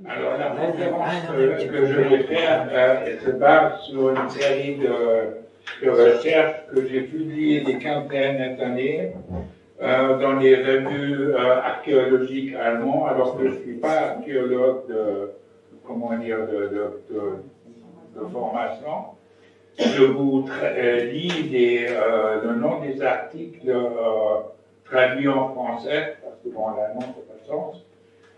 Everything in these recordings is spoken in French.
Alors, la conférence que je vais faire se base sur une série de recherches que j'ai publiées des quinzaines d'années dans les revues archéologiques allemandes, alors que je ne suis pas archéologue de formation. Je vous lis le nom des articles traduits en français, parce que bon, l'allemand, ça n'a pas de sens.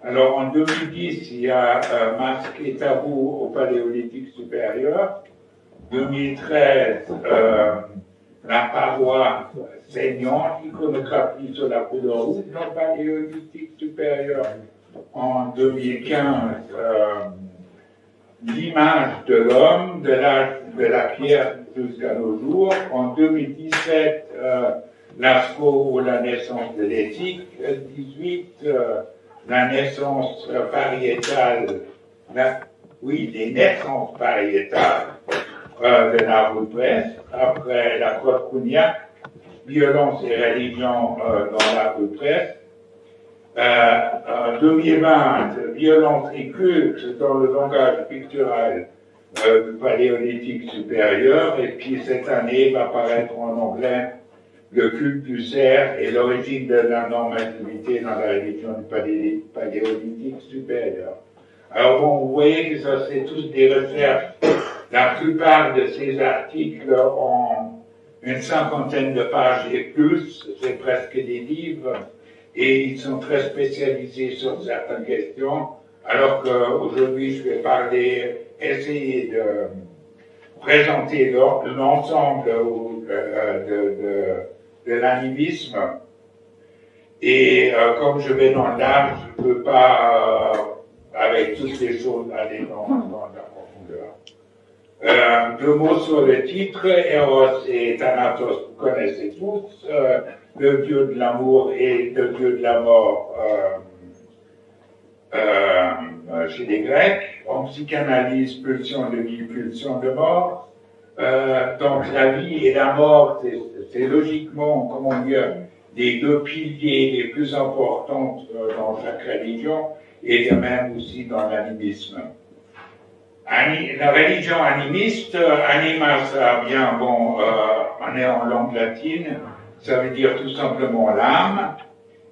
Alors, en 2010, il y a Masque et tabou au Paléolithique supérieur. 2013, la paroi saignante, iconographie sur la couleur rouge dans le Paléolithique supérieur. En 2015, l'image de l'homme, de la pierre jusqu'à nos jours. En 2017, Lascaux ou la naissance de l'éthique. 2018, la naissance pariétale, les naissances pariétales de la Rupresse, après la Côte Cougnac, violence et religion dans la Rupresse. 2020, violence et culte dans le langage pictural du Paléolithique supérieur, et puis cette année va apparaître en anglais le culte du cerf et l'origine de la normativité dans la religion du Paléolithique supérieur. Alors bon, vous voyez que ça c'est tous des recherches. La plupart de ces articles ont une cinquantaine de pages et plus, c'est presque des livres, et ils sont très spécialisés sur certaines questions, alors qu'aujourd'hui je vais essayer de présenter l'ensemble de l'animisme. Et comme je vais dans l'art, je ne peux pas, avec toutes les choses, aller dans la profondeur. Deux mots sur le titre. Eros et Thanatos, vous connaissez tous. Le dieu de l'amour et le dieu de la mort chez les Grecs. En psychanalyse, pulsion de vie, pulsion de mort. Donc la vie et la mort, c'est logiquement, comment dire, les deux piliers les plus importants dans chaque religion, et de même aussi dans l'animisme. La religion animiste, anima, ça vient, on est en langue latine, ça veut dire tout simplement l'âme.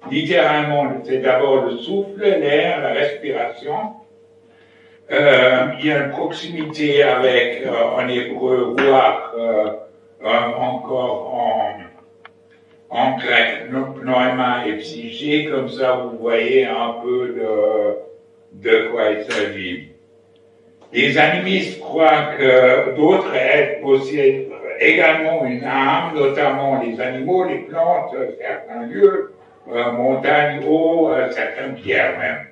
Littéralement, c'est d'abord le souffle, l'air, la respiration. Il y a une proximité avec, en hébreu, ruach, encore en grec, pneuma et psyché, comme ça vous voyez un peu de quoi il s'agit. Les animistes croient que d'autres êtres possèdent également une âme, notamment les animaux, les plantes, certains lieux, montagnes, eaux, certaines pierres même.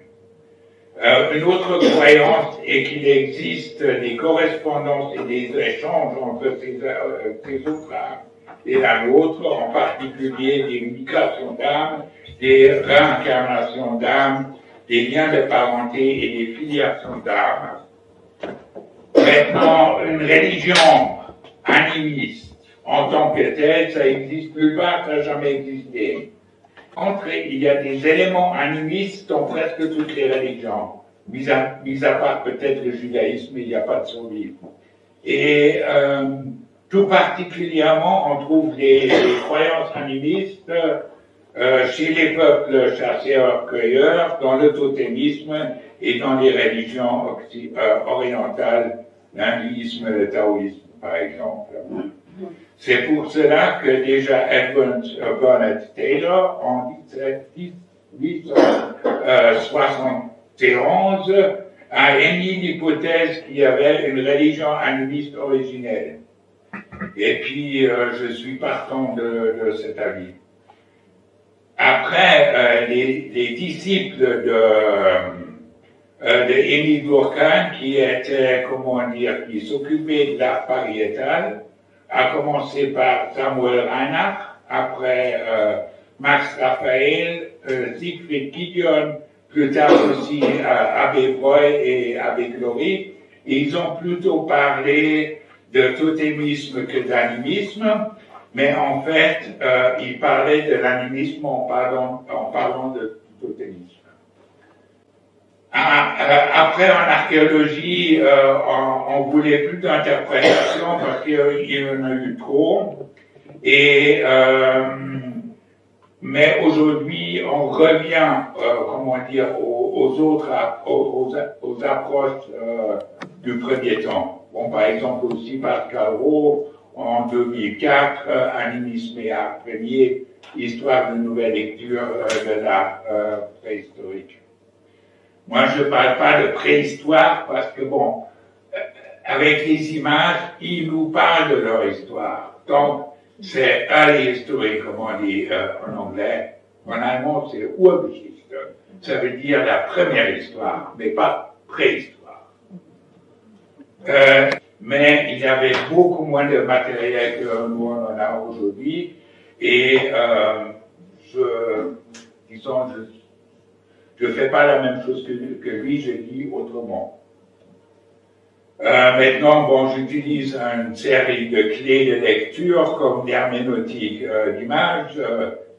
Une autre croyance est qu'il existe des correspondances et des échanges entre ces autres âmes et la nôtre, en particulier des migrations d'âmes, des réincarnations d'âmes, des liens de parenté et des filiations d'âmes. Maintenant, une religion animiste, en tant que telle, ça existe plus bas, ça n'a jamais existé. Il y a des éléments animistes dans presque toutes les religions, mis à part peut-être le judaïsme, il n'y a pas de survie. Et tout particulièrement, on trouve des croyances animistes chez les peuples chasseurs-cueilleurs, dans le totémisme et dans les religions orientales, l'hindouisme, le taoïsme, par exemple. C'est pour cela que déjà Edmund Burnett Taylor, en 1871, a émis l'hypothèse qu'il y avait une religion animiste originelle. Et puis, je suis partant de cet avis. Après, les disciples de Émile Durkheim, qui était, qui s'occupait de l'art pariétal, a commencé par Samuel Reinach, après Max Raphael, Siegfried Gideon, plus tard aussi Abbé Breuil et Abbé Glory. Et ils ont plutôt parlé de totémisme que d'animisme, mais en fait, ils parlaient de l'animisme en parlant de totémisme. Après, en archéologie, on voulait plus d'interprétation parce qu'il y en a eu trop. Et mais aujourd'hui, on revient, comment dire, aux approches du premier temps. Bon, par exemple aussi Pascal Rowe, en 2004, Animisme et art premier, histoire de nouvelle lecture de l'art préhistorique. Moi, je ne parle pas de préhistoire parce que, bon, avec les images, ils nous parlent de leur histoire. Donc, c'est early history, comme on dit en anglais. En allemand, c'est Urgeschichte. Ça veut dire la première histoire, mais pas préhistoire. Mais il y avait beaucoup moins de matériel que nous on en a aujourd'hui. Et je fais pas la même chose que lui, je lis autrement. Maintenant, bon, j'utilise une série de clés de lecture comme l'herméneutique d'image,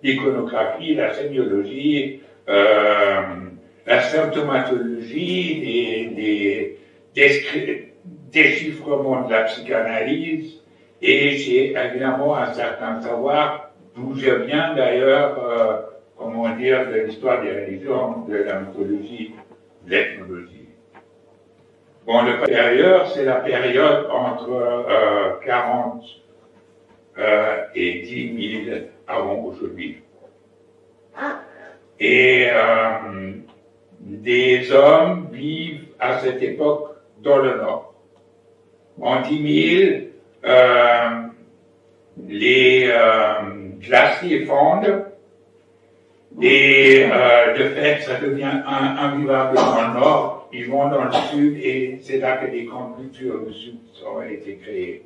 l'iconographie, la sémiologie, la symptomatologie, les déchiffrements de la psychanalyse, et j'ai évidemment un certain savoir d'où je viens d'ailleurs, comment dire, de l'histoire des religions, de la mythologie, de l'ethnologie. Bon, le période, c'est la période entre 40 et 10 000 avant aujourd'hui. Et des hommes vivent à cette époque dans le Nord. En 10 000, les glaciers fondent et de fait, ça devient invivable dans le Nord. Ils vont dans le Sud et c'est là que les grandes cultures du Sud ont été créées.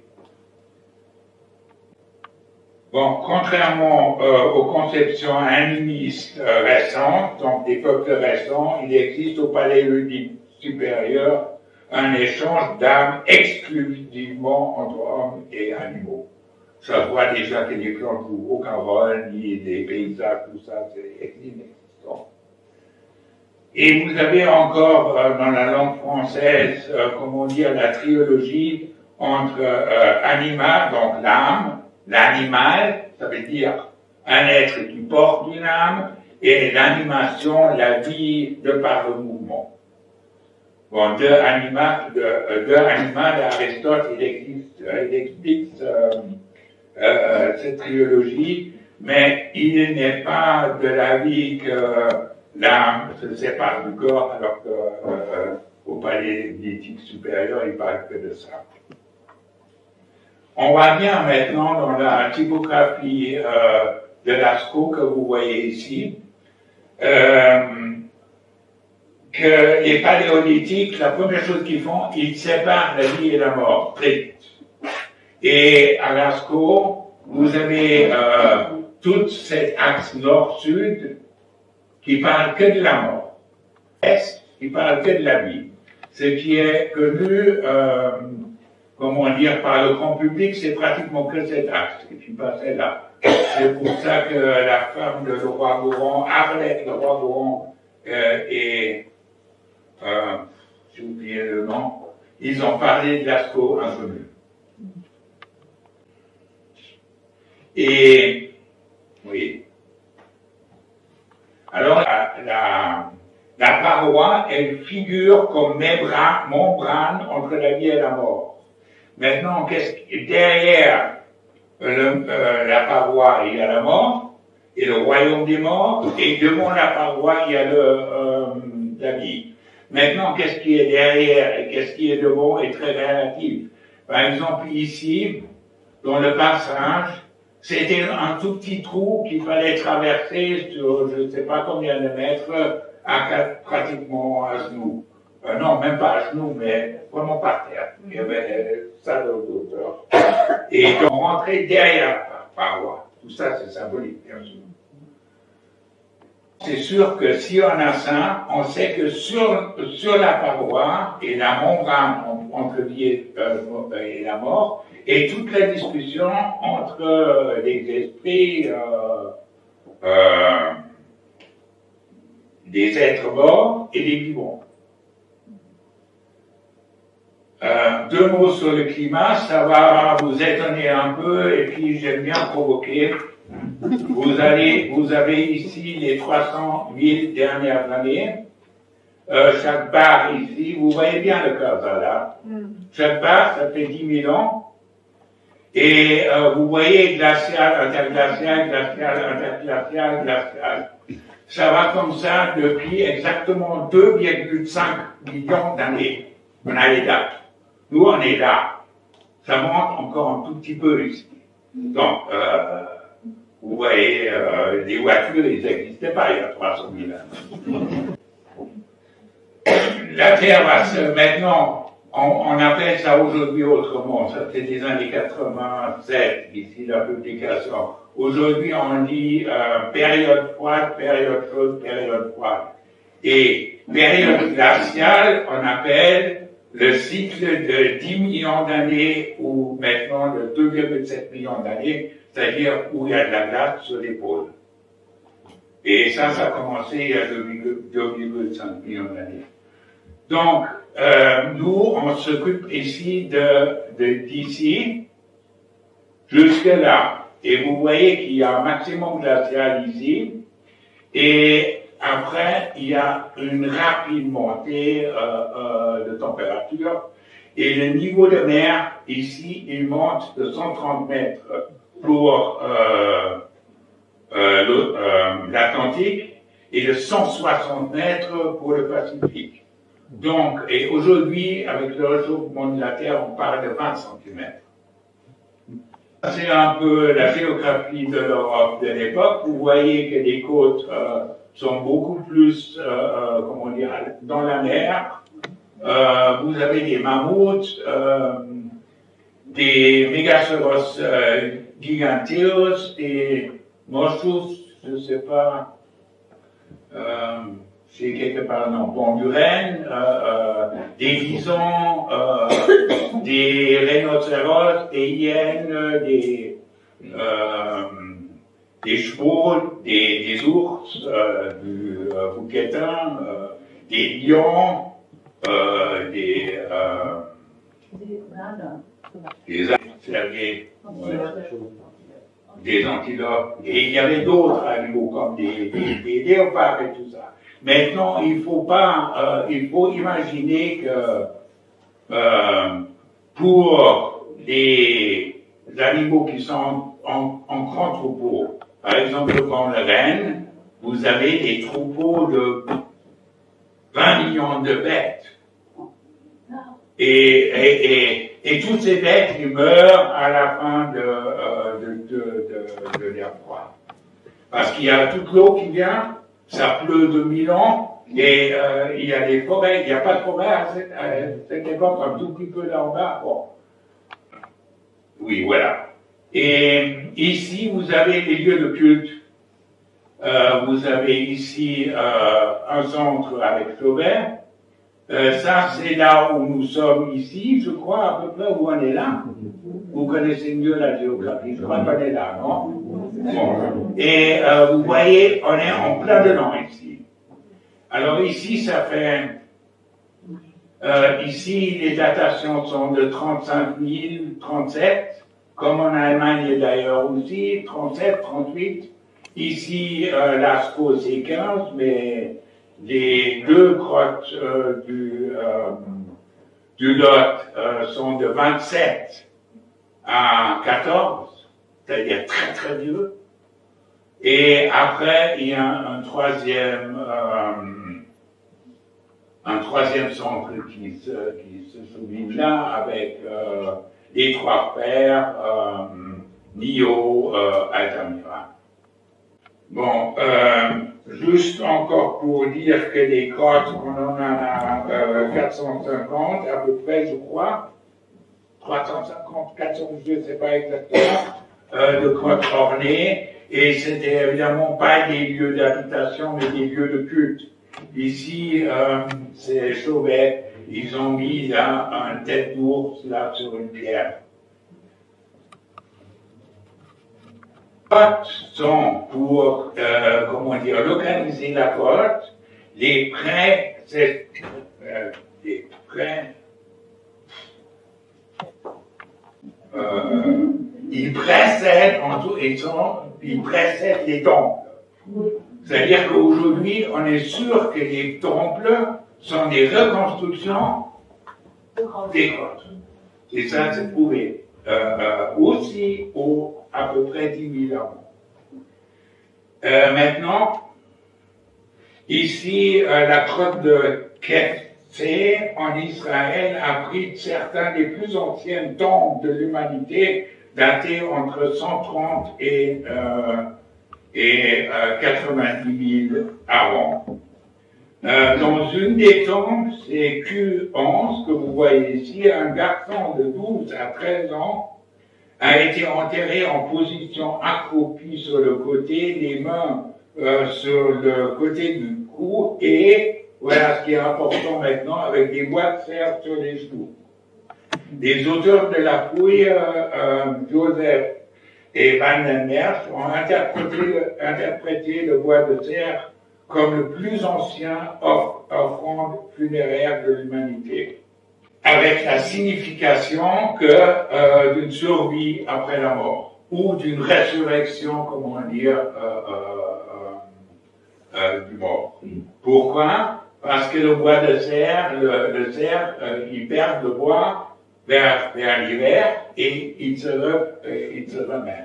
Bon, contrairement aux conceptions animistes récentes, donc des peuples récents, il existe au Paléolithique supérieur un échange d'âmes exclusivement entre hommes et animaux. Ça se voit déjà que les plantes ne jouent aucun rôle, ni les paysages, tout ça, c'est inexistant. Et vous avez encore dans la langue française, comment dire, la trilogie entre animal, donc l'âme, l'animal, ça veut dire un être qui porte une âme, et l'animation, la vie de par le mouvement. Bon, deux animaux d'Aristote, il explique cette trilogie, mais il n'est pas de l'avis que l'âme se sépare du corps, alors qu'au Paléolithique supérieur, il ne parle que de ça. On voit bien maintenant dans la typographie de Lascaux que vous voyez ici, que les paléolithiques, la première chose qu'ils font, ils séparent la vie et la mort, très vite. Et à Lascaux, vous avez tout cet axe nord-sud qui parle que de la mort, est qui parle que de la vie. Ce qui est connu, comment dire, par le grand public, c'est pratiquement que cet axe, et puis pas celle-là. C'est pour ça que la femme de le roi Goron, Arlette, le roi Goron, et j'ai oublié le nom, ils ont parlé de Lascaux un peu mieux. Et, oui. Alors, la paroi, elle figure comme membrane entre la vie et la mort. Maintenant, derrière la paroi, il y a la mort, et le royaume des morts, et devant la paroi, il y a la vie. Maintenant, qu'est-ce qui est derrière et qu'est-ce qui est devant est très relatif. Par exemple, ici, dans le passage, c'était un tout petit trou qu'il fallait traverser sur je ne sais pas combien de mètres, pratiquement à genoux. Non, même pas à genoux, mais vraiment par terre. Il y avait ça de hauteur. Et on rentrait derrière la paroi. Tout ça, c'est symbolique, bien sûr. C'est sûr que si on a ça, on sait que sur la paroi et la membrane entre la vie et la mort, et toute la discussion entre les esprits des êtres morts et les vivants. Deux mots sur le climat, ça va vous étonner un peu, et puis j'aime bien provoquer. Vous avez ici les 300 000 dernières années. Chaque barre ici, vous voyez bien le curseur là. Chaque barre, ça fait 10 000 ans. Et vous voyez glacial, interglacial, glacial, interglacial, glacial. Ça va comme ça depuis exactement 2,5 millions d'années. On a les dates. Nous, on est là. Ça monte encore un tout petit peu ici. Donc, vous voyez, les voitures, ils n'existaient pas il y a 300 000 ans. La Terre va maintenant, on appelle ça aujourd'hui autrement, ça c'est des années 87, ici la publication. Aujourd'hui, on dit période froide, période chaude, période froide. Et période glaciale, on appelle le cycle de 10 millions d'années ou maintenant de 2,7 millions d'années, c'est-à-dire où il y a de la glace sur les pôles. Et ça a commencé il y a 2,5 millions d'années. Donc, nous, on s'occupe ici d'ici jusque là. Et vous voyez qu'il y a un maximum glacial ici. Et après, il y a une rapide montée de température. Et le niveau de mer, ici, il monte de 130 mètres pour l'Atlantique et de 160 mètres pour le Pacifique. Donc, et aujourd'hui, avec le réchauffement de la Terre, on parle de 20 cm. C'est un peu la géographie de l'Europe de l'époque. Vous voyez que les côtes sont beaucoup plus, comment dire, dans la mer. Vous avez des mammouths, des mégasaurus giganteos, des moschus, je ne sais pas, c'est quelque part dans Bonduren, des visons, des rhinocéros, des hyènes, des chevaux, des ours, du bouquetin, des lions, des cerviers, des antilopes, et il y avait d'autres animaux comme des léopards et tout ça. Maintenant, il faut imaginer que pour les animaux qui sont en grand troupeau, par exemple comme le renne, vous avez des troupeaux de 20 millions de bêtes. Et toutes ces bêtes, ils meurent à la fin de l'air froid. Parce qu'il y a toute l'eau qui vient, ça pleut de 1000 ans, et il y a des forêts, il n'y a pas de forêt à cette époque, un tout petit peu là en bas. Bon. Oui, voilà. Et ici, vous avez les lieux de culte. Vous avez ici un centre avec Flaubert. Ça, c'est là où nous sommes ici, je crois, à peu près où on est là. Vous connaissez mieux la géographie, je crois qu'on est là, non? Bon. Et vous voyez, on est en plein dedans ici. Alors ici, ça fait... ici, les datations sont de 35 000, 37, comme en Allemagne d'ailleurs aussi, 37, 38. Ici, Lascaux, c'est 15, mais les deux grottes du Lot sont de 27 à 14, c'est-à-dire très très vieux. Et après, il y a un troisième centre qui se souligne là avec les trois frères, Nio, Altamira. Bon, juste encore pour dire que les grottes, on en a 450 à peu près, je crois, 350, 400, je ne sais pas exactement, de grottes ornées, et c'était évidemment pas des lieux d'habitation, mais des lieux de culte. Ici, c'est Chauvet, ils ont mis là un tête d'ours là sur une pierre. Les grottes sont pour, comment dire, localiser la grotte. Les près, ils précèdent, ils précèdent les temples. C'est-à-dire qu'aujourd'hui, on est sûr que les temples sont des reconstructions des grottes. Et ça, c'est prouvé. Aussi à peu près 10 000 ans. Maintenant, ici, la grotte de Kefsé en Israël abrite certains des plus anciens temples de l'humanité, datés entre 130 et 90 000 avant. Dans une des tombes, c'est Q11 que vous voyez ici, un garçon de 12 à 13 ans a été enterré en position accroupie sur le côté, les mains sur le côté du cou, et voilà ce qui est important maintenant, avec des bois de fer sur les genoux. Les auteurs de la fouille, Joseph et Van den Merch, ont interprété le bois de terre comme le plus ancien offrande funéraire de l'humanité, avec la signification que d'une survie après la mort, ou d'une résurrection, comment dire, du mort. Pourquoi? Parce que le bois de cerf, le cerf, il perd le bois vers l'hiver et il se remet.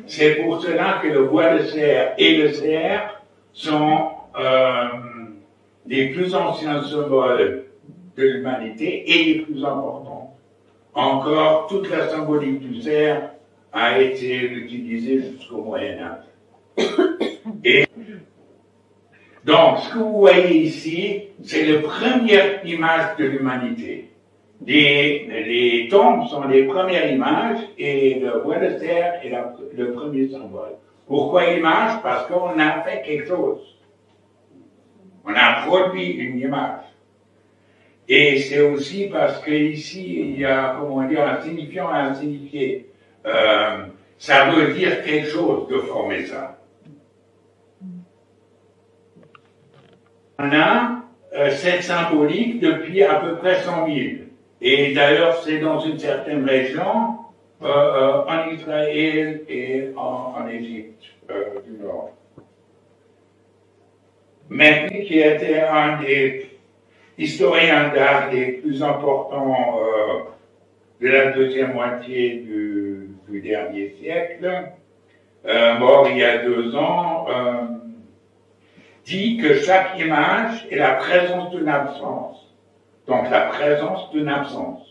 C'est pour cela que le bois de cerf et le cerf sont les plus anciens symboles de l'humanité et les plus importants. Encore, toute la symbolique du cerf a été utilisée jusqu'au Moyen-Âge. Et donc, ce que vous voyez ici, c'est la première image de l'humanité. Les tombes sont les premières images et le bois de cerf est le premier symbole. Pourquoi image? Parce qu'on a fait quelque chose. On a produit une image. Et c'est aussi parce qu'ici, il y a, comment dire, un signifiant et un signifié. Ça veut dire quelque chose de former ça. On a cette symbolique depuis à peu près 100 000. Et d'ailleurs, c'est dans une certaine région, en Israël et en Égypte du Nord. Même qui était un des historiens d'art les plus importants de la deuxième moitié du dernier siècle, mort il y a 2 ans, dit que chaque image est la présence d'une absence. Donc la présence d'une absence.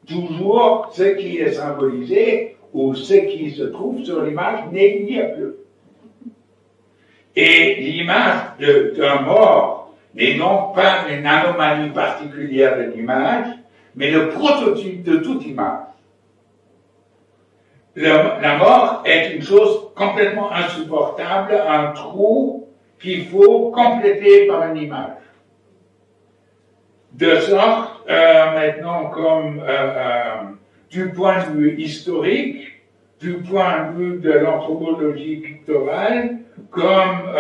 Toujours ce qui est symbolisé ou ce qui se trouve sur l'image n'y a plus. Et l'image d'un mort n'est donc pas une anomalie particulière de l'image, mais le prototype de toute image. La mort est une chose complètement insupportable, un trou qu'il faut compléter par une image. De sorte, maintenant, comme du point de vue historique, du point de vue de l'anthropologie picturale, comme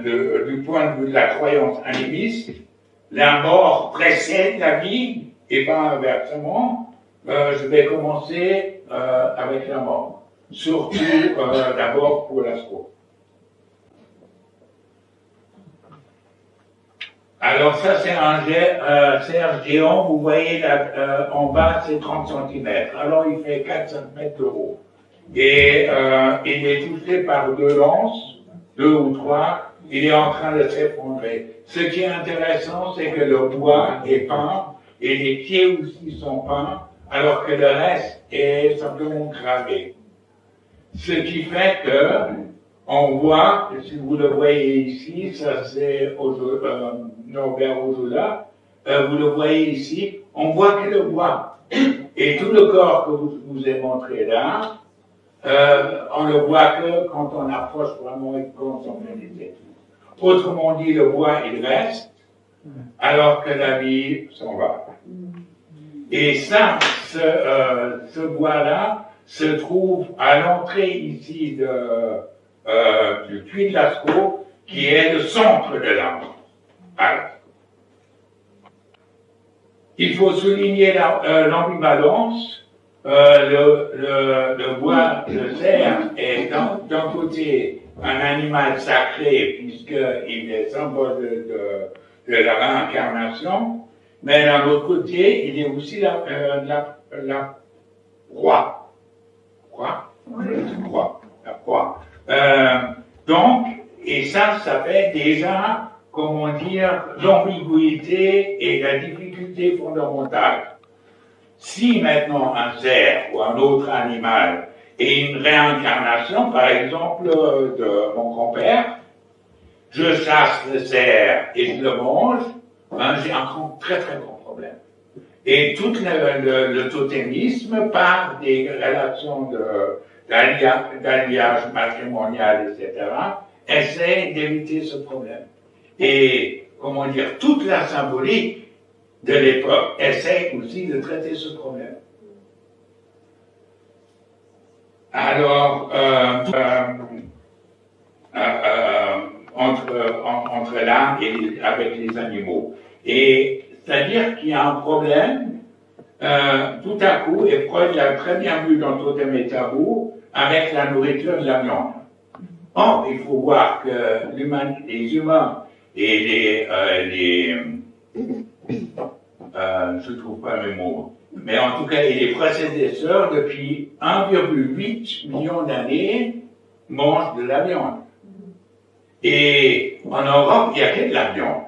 du point de vue de la croyance animiste, la mort précède la vie et pas inversement. Je vais commencer avec la mort, surtout d'abord pour l'astro. Alors ça c'est un cerf géant, vous voyez là, en bas c'est 30 cm, alors il fait 4 cm de haut. Et il est touché par 2 lances, 2 ou 3, il est en train de s'effondrer. Ce qui est intéressant, c'est que le bois est peint, et les pieds aussi sont peints, alors que le reste est simplement gravé. Ce qui fait que on voit, si vous le voyez ici, ça c'est Norbert Ojula, vous le voyez ici, on voit que le bois. Et tout le corps que vous ai montré là, on le voit que quand on approche vraiment et quand on fait des études. Autrement dit, le bois il reste, alors que la vie s'en va. Et ça, ce bois-là se trouve à l'entrée ici du puits de Lascaux, qui est le centre de l'arbre. Alors, il faut souligner l'ambivalence. Le bois de cerf est d'un côté un animal sacré puisqu'il est symbole de la réincarnation, mais d'un autre côté, il est aussi la proie. Quoi? Oui. La proie. Donc, et ça fait déjà, comment dire, l'ambiguïté et la difficulté fondamentale. Si maintenant un cerf ou un autre animal est une réincarnation, par exemple, de mon grand-père, je chasse le cerf et je le mange, j'ai un très très grand problème. Et tout le totémisme, par des relations d'alliage matrimonial, etc., essaie d'éviter ce problème. Et, comment dire, toute la symbolique de l'époque essaie aussi de traiter ce problème. Alors, entre l'âme et avec les animaux. Et c'est-à-dire qu'il y a un problème, tout à coup, et Freud l'a très bien vu dans Totem et Tabou, avec la nourriture de la viande. Or, il faut voir que les humains et je ne trouve pas mes mots, mais en tout cas, les prédécesseurs, depuis 1,8 million d'années, mangent de la viande. Et en Europe, il n'y a que de la viande.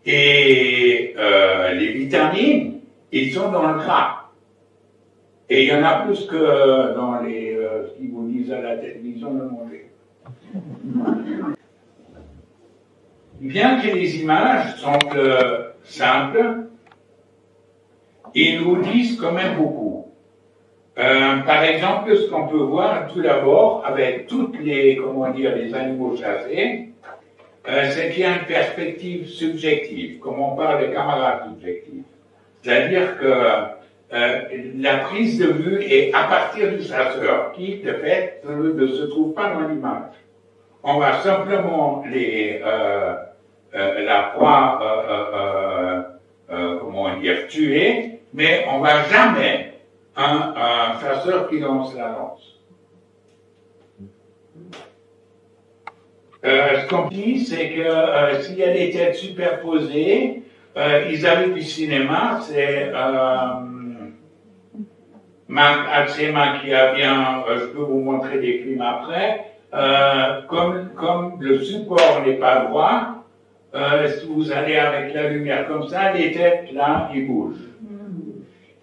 Et les vitamines, ils sont dans le gras. Et il y en a plus que dans ce qu'ils vous disent à la télévision de manger. Bien que les images semblent simples, ils nous disent quand même beaucoup. Par exemple, ce qu'on peut voir tout d'abord avec toutes les animaux chassés, c'est qu'il y a une perspective subjective, comme on parle de camarades subjectifs. C'est-à-dire que la prise de vue est à partir du chasseur, qui, de fait, ne se trouve pas dans l'image. On va simplement la proie, tuer, mais on va jamais un chasseur qui lance la lance. Ce qu'on dit, c'est que s'il y a des têtes superposées, ils avaient du cinéma, c'est Marc Atzema qui a bien, je peux vous montrer des films après, comme le support n'est pas droit, si vous allez avec la lumière comme ça, les têtes là, ils bougent.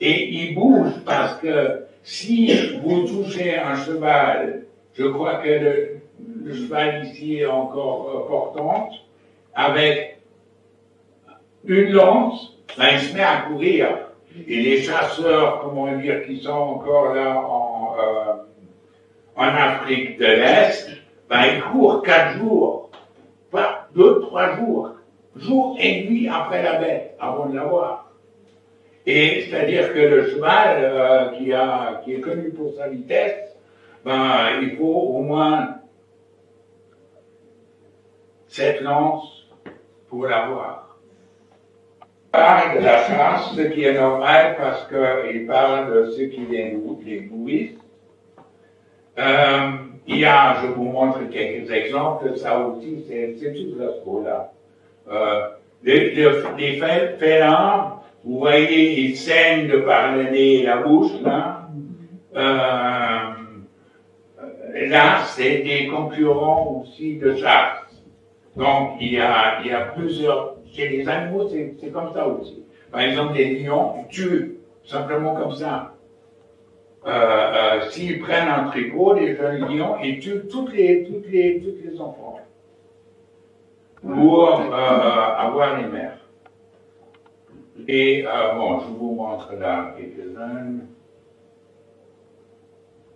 Et ils bougent parce que si vous touchez un cheval, je crois que le cheval ici est encore portante, avec une lance, ben, il se met à courir. Et les chasseurs, qui sont encore là en Afrique de l'Est, ben, ils courent 4 jours, pas 2-3 jours, jour et nuit après la bête, avant de la voir. Et c'est-à-dire que le cheval, qui est connu pour sa vitesse, ben, il faut au moins 7 lances pour l'avoir. Il parle de la chasse, ce qui est normal parce qu'il parle de ceux qui les nourrissent. Il y a, je vous montre quelques exemples, ça aussi, c'est tout ce là. Les félins, vous voyez, ils saignent de par le nez et la bouche, là. Là, c'est des concurrents aussi de chasse. Donc, il y a plusieurs. Chez les animaux, c'est comme ça aussi. Par exemple, les lions tuent simplement comme ça. S'ils prennent un tricot, les jeunes lions, ils tuent toutes les enfants pour avoir les mères. Et je vous montre là quelques-uns.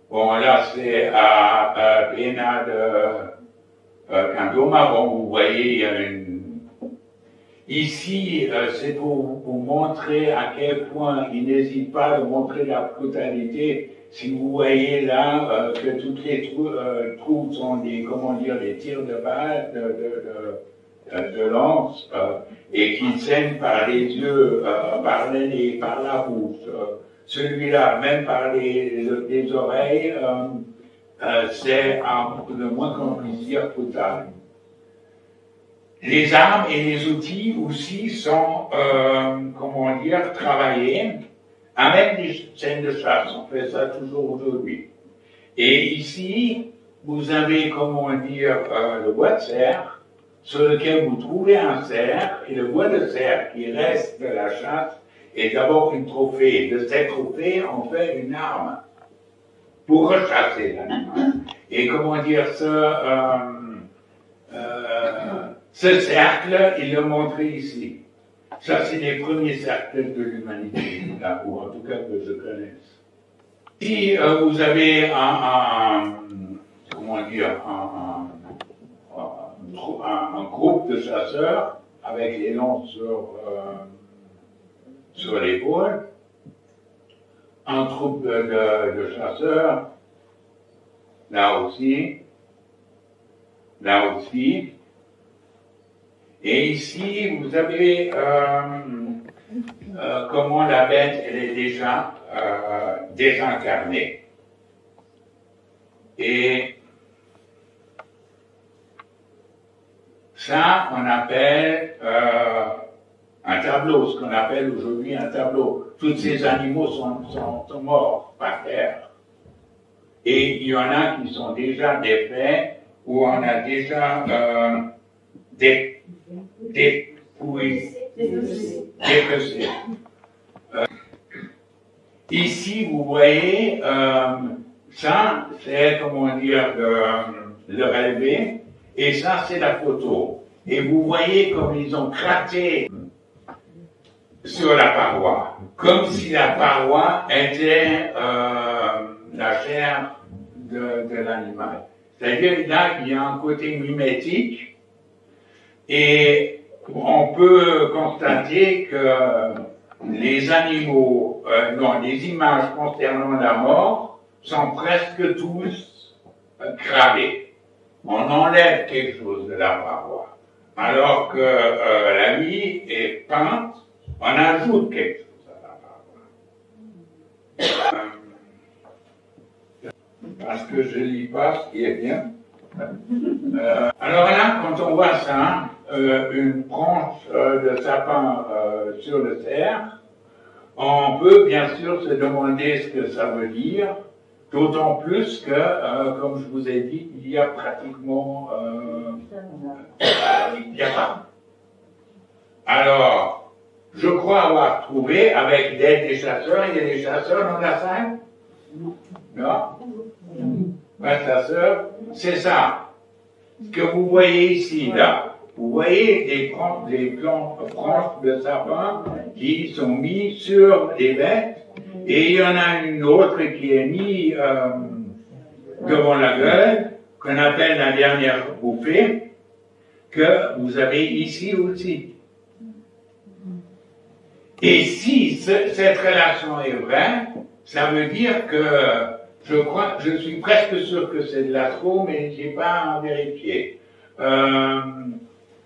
Bon, là, c'est à Pena de Kandoma. Bon, vous voyez, il y a une. Ici, c'est pour vous montrer à quel point il n'hésite pas à montrer la brutalité. Si vous voyez là que toutes les trous sont des tirs de balles, de lance et qui saigne par les yeux, par le nez, par la bouche. Celui-là, même par les oreilles, c'est le moins qu'on puisse dire total. Les armes et les outils aussi sont, comment dire, travaillés avec des scènes de chasse. On fait ça toujours aujourd'hui. Et ici, vous avez, comment dire, le bois de cerf, sur lequel vous trouvez un cerf, et le bois de cerf qui reste de la chasse est d'abord une trophée. De cette trophée, on fait une arme pour rechasser l'animal. Et comment dire, ce cercle, il l'a montré ici. Ça, c'est les premiers cercles de l'humanité, là, ou en tout cas que je connaisse. Si vous avez comment dire, un groupe de chasseurs avec les lances sur l'épaule, un groupe de chasseurs, là aussi, et ici, vous avez comment la bête, elle est déjà désincarnée. Et ça, on appelle un tableau, ce qu'on appelle aujourd'hui un tableau. Tous ces animaux sont morts par terre. Et il y en a qui sont déjà défaits, où on a déjà dépecés. Ici, vous voyez, ça, c'est, comment dire, le relevé, et ça, c'est la photo. Et vous voyez comme ils ont craqué sur la paroi, comme si la paroi était la chair de l'animal. C'est-à-dire, là, il y a un côté mimétique, et on peut constater que les animaux, les images concernant la mort sont presque tous gravées. On enlève quelque chose de la paroi. Alors que la vie est peinte, on ajoute quelque chose à la paroi. Parce que je lis pas ce qui est bien. Alors là, quand on voit ça, une branche de sapin sur le cerf, on peut bien sûr se demander ce que ça veut dire, d'autant plus que, comme je vous ai dit, il y a pratiquement il n'y a pas. Alors, je crois avoir trouvé, avec l'aide des chasseurs, il y a des chasseurs dans la salle? Non? Pas chasseurs, c'est ça. Ce que vous voyez ici, là. Vous voyez des branches de sapin qui sont mises sur les bêtes, et il y en a une autre qui est mise devant la gueule, qu'on appelle la dernière bouffée, que vous avez ici aussi. Et si cette relation est vraie, ça veut dire que je suis presque sûr que c'est de l'astro, mais je n'ai pas vérifié.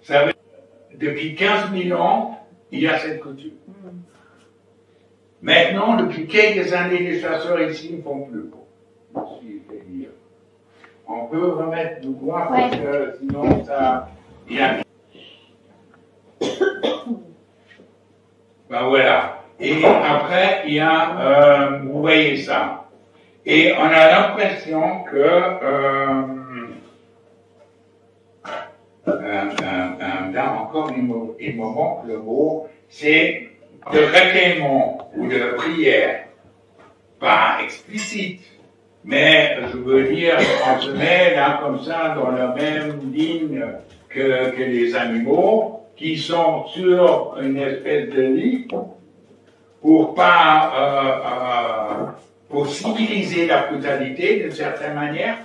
Ça veut dire, depuis 15 000 ans, il y a cette coutume. Maintenant, depuis quelques années, les chasseurs ici ne font plus. On peut remettre du bois parce que sinon ça. Il y a... Ben voilà. Et après, il y a, vous voyez ça. Et on a l'impression que là encore, il me manque le mot, c'est de recueillement ou de prière, pas explicite, mais je veux dire, on se met là comme ça dans la même ligne que les animaux qui sont sur une espèce de lit pour pas pour civiliser la brutalité d'une certaine manière.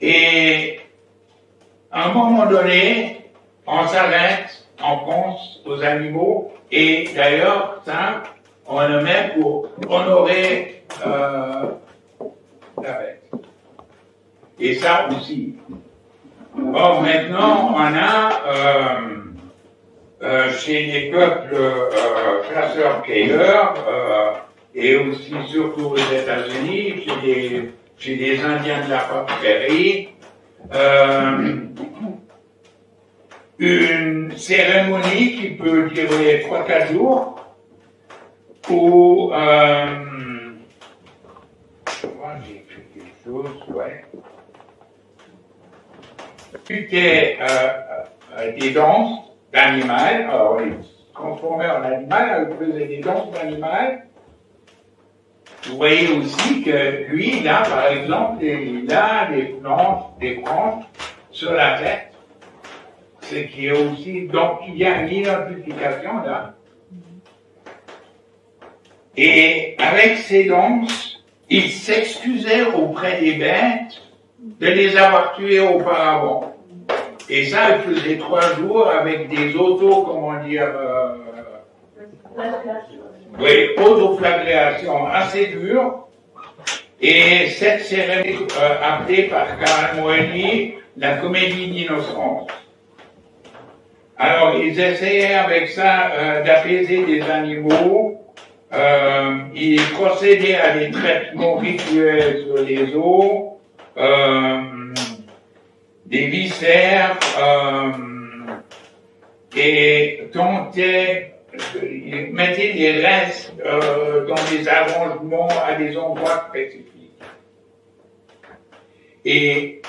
Et à un moment donné, on s'arrête, on pense aux animaux, et d'ailleurs, ça, on le met pour honorer la bête. Et ça aussi, Bon, maintenant, on a chez les peuples chasseurs-cueilleurs, et aussi surtout aux États-Unis, chez les Indiens de la prairie, une cérémonie qui peut durer 3-4 jours, où j'ai écrit quelque chose, ouais. C'était des danses d'animal, alors ils se transformaient en animal, ils faisaient des danses d'animal. Vous voyez aussi que lui, là, par exemple, il a des branches sur la tête, ce qui est aussi, donc il y a une identification là. Et avec ces danses, il s'excusait auprès des bêtes de les avoir tuées auparavant. Et ça, il faisait 3 jours avec des autoflagellations assez dures. Et cette cérémonie, appelée par Karl Moeny la comédie d'innocence. Alors, ils essayaient avec ça d'apaiser des animaux. Ils procédaient à des traitements rituels sur les os, des viscères, et ils mettaient des restes dans des arrangements à des endroits spécifiques. Et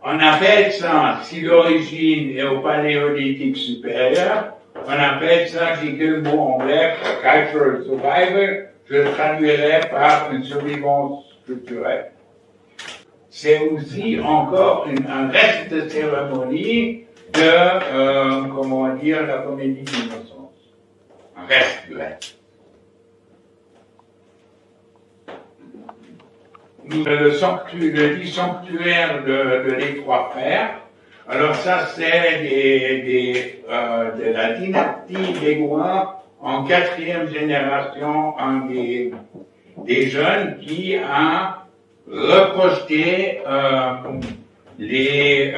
on appelle ça, si l'origine est au paléolithique supérieur, on appelle ça, j'ai deux mots anglais, cultural survivor, je le traduirais par une survivance culturelle. C'est aussi encore un reste de cérémonie de, la comédie d'innocence. Un reste de reste. Le dit sanctuaire de les trois frères. Alors ça, c'est de la dynastie des Gouins en 4e génération, un des jeunes qui a reprojeté des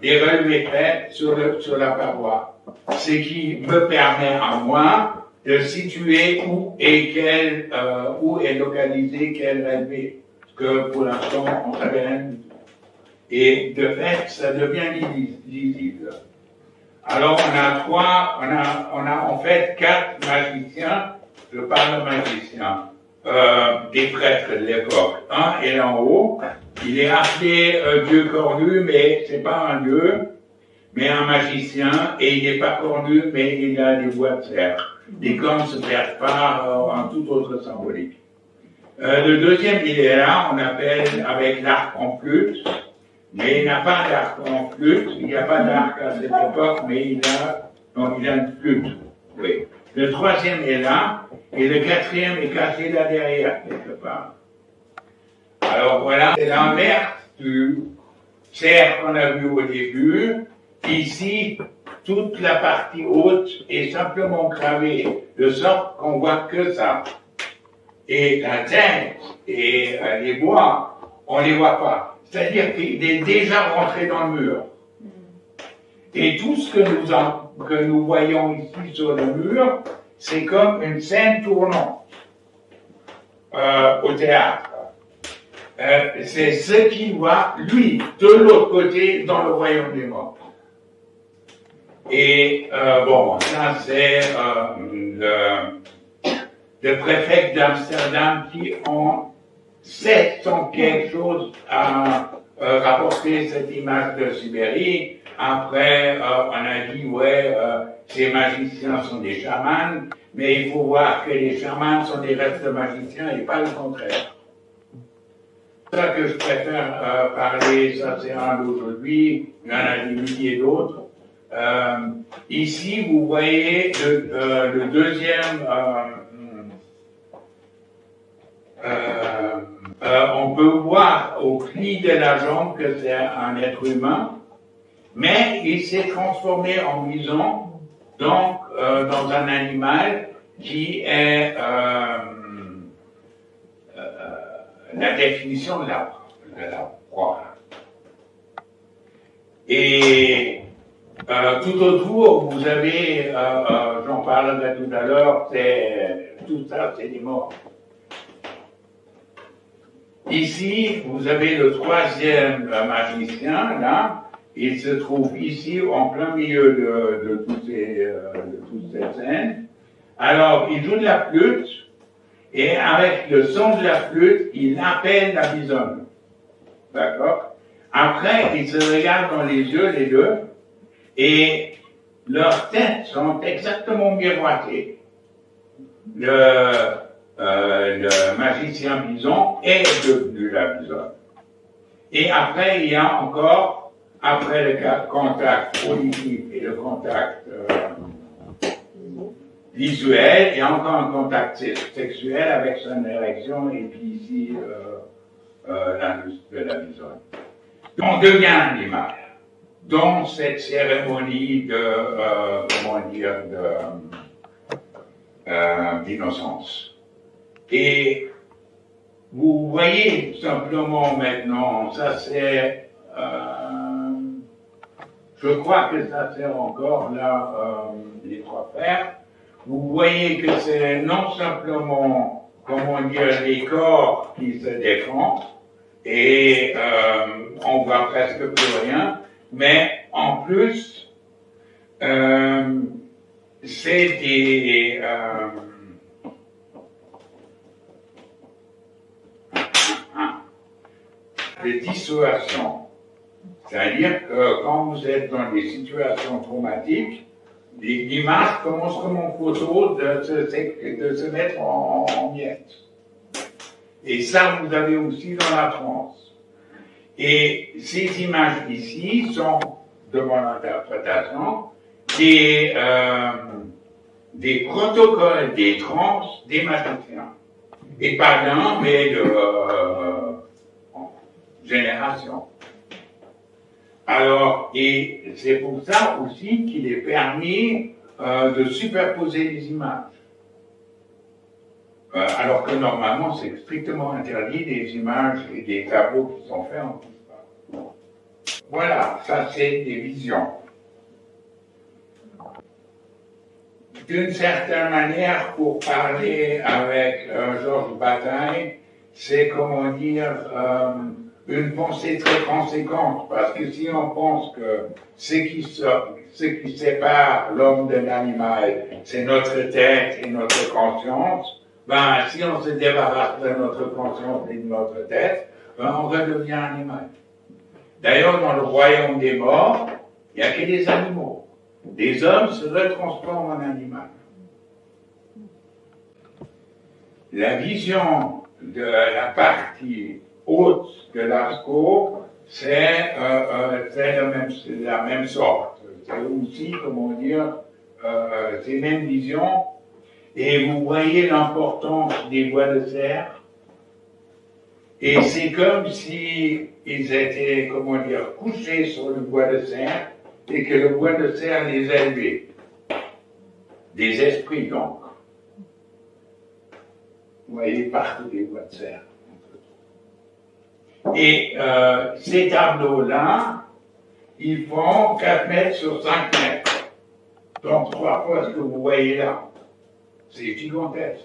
relevés faits sur la paroi. Ce qui me permet à moi de situer où est localisé quel relevé, que pour l'instant on savait rien du tout. Et de fait, ça devient lisible. Alors on a en fait 4 magiciens, je parle de magiciens, des prêtres de l'époque. Un est en haut, il est appelé Dieu cornu, mais c'est pas un dieu, mais un magicien, et il n'est pas cornu, mais il a des voix de cerf. Les cornes ne se perdent pas en toute autre symbolique. Le deuxième, il est là, on appelle avec l'arc en flûte, mais il n'a pas d'arc en flûte, il n'y a pas d'arc à cette époque, mais il a une flûte. Oui. Le troisième est là, et le quatrième est caché là derrière, quelque part. Alors voilà, c'est l'inverse du cerf qu'on a vu au début. Ici, toute la partie haute est simplement gravée, de sorte qu'on voit que ça. Et la tête et les bois, on les voit pas. C'est-à-dire qu'il est déjà rentré dans le mur. Et tout ce que nous voyons ici sur le mur, c'est comme une scène tournante au théâtre. C'est ce qu'il voit, lui, de l'autre côté, dans le royaume des morts. Et ça c'est le préfet d'Amsterdam qui, en 700 quelque chose, a rapporté cette image de Sibérie. Après, on a dit, ces magiciens sont des chamans, mais il faut voir que les chamans sont des restes de magiciens et pas le contraire. C'est ça que je préfère parler, ça c'est un d'aujourd'hui, il y en a des milliers d'autres. Ici, vous voyez le deuxième, on peut voir au pli de la jambe que c'est un être humain, mais il s'est transformé en bison, donc dans un animal qui est la définition de la proie. Et tout autour, vous avez, j'en parlerai tout à l'heure, tout ça, c'est des morts. Ici, vous avez le troisième magicien, là, il se trouve ici, en plein milieu de toute cette scène. Alors, il joue de la flûte, et avec le son de la flûte, il appelle la bisonne. D'accord? Après, ils se regardent dans les yeux, les deux, et leurs têtes sont exactement miroitées. Le magicien bison est devenu la bisonne. Et après, il y a encore, après le contact auditif et le contact visuel, il y a encore un contact sexuel avec son érection et puis ici, l'anus de la bisonne. On devient animal dans cette cérémonie d'innocence. Et vous voyez simplement maintenant, ça c'est, je crois que ça sert encore là, les trois frères. Vous voyez que c'est non simplement, les corps qui se défendent, et on voit presque plus rien, mais en plus, c'est des dissuasions. C'est-à-dire que quand vous êtes dans des situations traumatiques, l'image commence comme en photo de se mettre en miettes. Et ça, vous avez aussi dans la transe. Et ces images ici sont, de mon interprétation, des protocoles des trans des magiciens. Et pas d'un, mais de génération. Alors, et c'est pour ça aussi qu'il est permis de superposer les images. Alors que normalement, c'est strictement interdit des images et des tableaux qui sont faits en tout ça. Voilà, ça c'est des visions. D'une certaine manière, pour parler avec Georges Bataille, c'est, une pensée très conséquente, parce que si on pense que ce qui sépare l'homme de l'animal, c'est notre tête et notre conscience, si on se débarrasse de notre conscience et de notre tête, on redevient animal. D'ailleurs, dans le royaume des morts, il n'y a que des animaux. Les hommes se retransforment en animal. La vision de la partie haute de Lascaux, c'est la même sorte. C'est aussi, ces mêmes visions. Et vous voyez l'importance des bois de serre. Et c'est comme si ils étaient, couchés sur le bois de serre et que le bois de serre les élevait. Des esprits, donc. Vous voyez partout des bois de serre. Et ces tableaux-là, ils font 4 mètres sur 5 mètres. Donc 3 fois ce que vous voyez là. C'est gigantesque.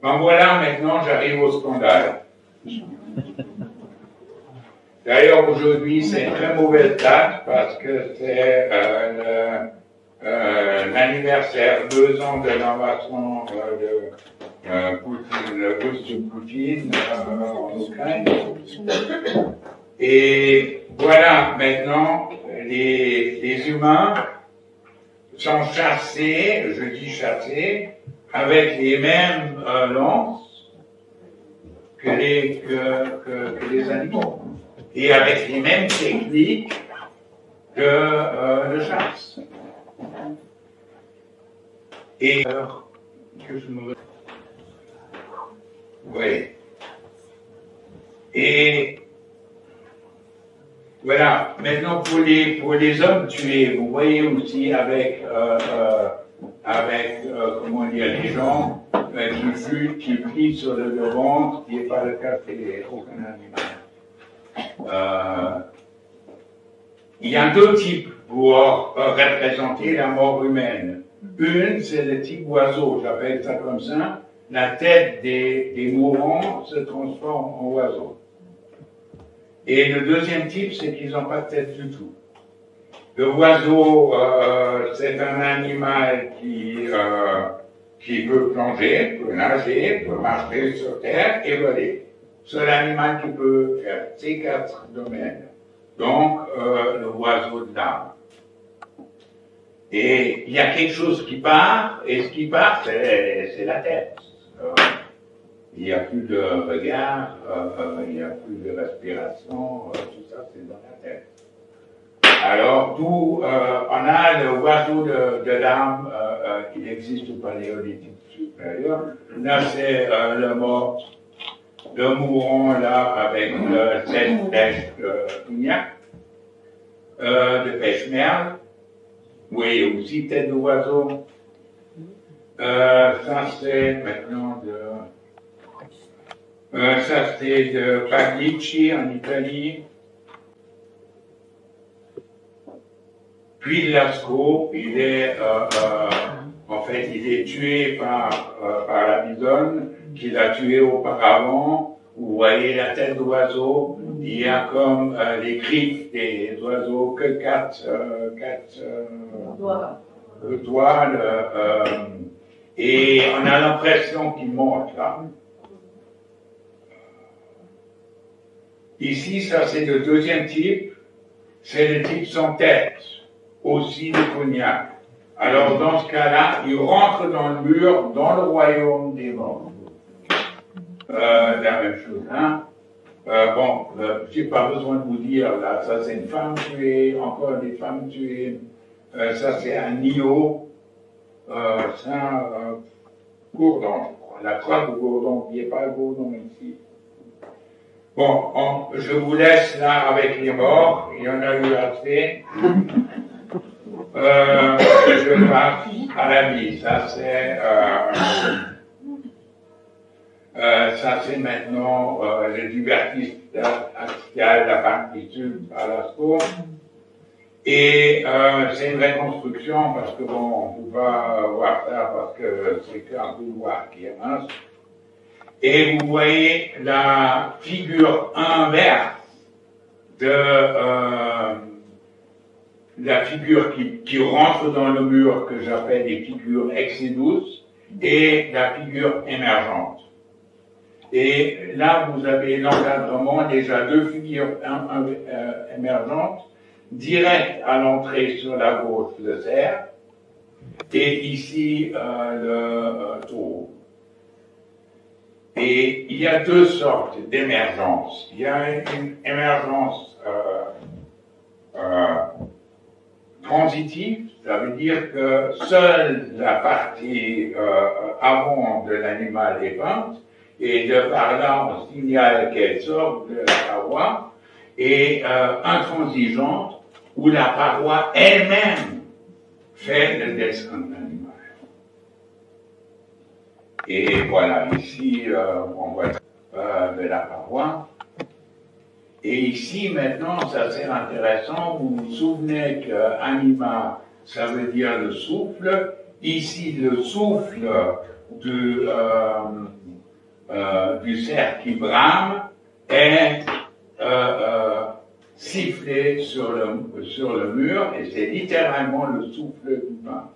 Voilà, maintenant j'arrive au scandale. D'ailleurs, aujourd'hui, c'est une très mauvaise date parce que c'est l'anniversaire 2 ans de l'invasion de Poutine en Ukraine. Et voilà, maintenant, les humains sont chassés, je dis chassés, avec les mêmes lances que les animaux, et avec les mêmes techniques que le chasse. Et que je me... Oui. Et voilà, maintenant pour les hommes tués, vous voyez aussi avec avec, comment dire, les gens qui flûtent, qui plient sur le ventre, qui n'est pas le cas chez aucun animal. Il y a deux types pour représenter la mort humaine. Une, c'est le type oiseau, j'appelle ça comme ça. La tête des mourants se transforme en oiseau. Et le deuxième type, c'est qu'ils n'ont pas de tête du tout. Le oiseau, c'est un animal qui peut plonger, peut nager, peut marcher sur terre et voler. C'est l'animal qui peut faire ces quatre domaines. Donc, le oiseau de l'âme. Et il y a quelque chose qui part, et ce qui part, c'est la tête. Il n'y a plus de regard, il n'y a plus de respiration, tout ça c'est dans la tête. Alors, d'où on a le oiseau de l'âme qui existe au paléolithique supérieur. Là, c'est le mort, le mourant là avec cette pêche cognac, de pêche-merle. Oui, aussi tête d'oiseau. Ça c'est maintenant ça c'est de Pagliacci en Italie. Puis Lascaux, il est tué par la bisonne qui l'a tué auparavant. Vous voyez la tête d'oiseau, il y a comme les griffes des oiseaux que quatre doigts, et on a l'impression qu'il monte là. Ici, ça c'est le deuxième type, c'est le type sans tête, aussi de cognac. Alors dans ce cas-là, il rentre dans le mur, dans le royaume des morts. La même chose, hein. J'ai pas besoin de vous dire, là, ça c'est une femme tuée, encore des femmes tuées, ça c'est un nio, Gourdon, je crois, la croix de Gourdon, il n'y a pas Gourdon ici. Bon, je vous laisse là avec les morts, il y en a eu assez. Je passe à la vie, ça c'est maintenant le divertissement axial, la partitude à Lascaux. Et c'est une reconstruction parce que on ne peut pas voir ça parce que c'est qu'un couloir qui est mince. Et vous voyez la figure inverse de la figure qui rentre dans le mur que j'appelle les figures exodus et la figure émergente. Et là, vous avez l'encadrement déjà deux figures émergentes, direct à l'entrée sur la gauche le cerf, et ici le taureau. Et il y a deux sortes d'émergence. Il y a une émergence transitive, ça veut dire que seule la partie avant de l'animal est peinte, et de par là on signale qu'elle sort de la paroi, et intransigeante, où la paroi elle-même fait le dessin de l'animal. Et voilà, ici on voit de la paroi. Et ici maintenant, ça c'est intéressant, vous vous souvenez que anima, ça veut dire le souffle. Ici, le souffle du cerf qui brame est sifflé sur le mur, et c'est littéralement le souffle du pain.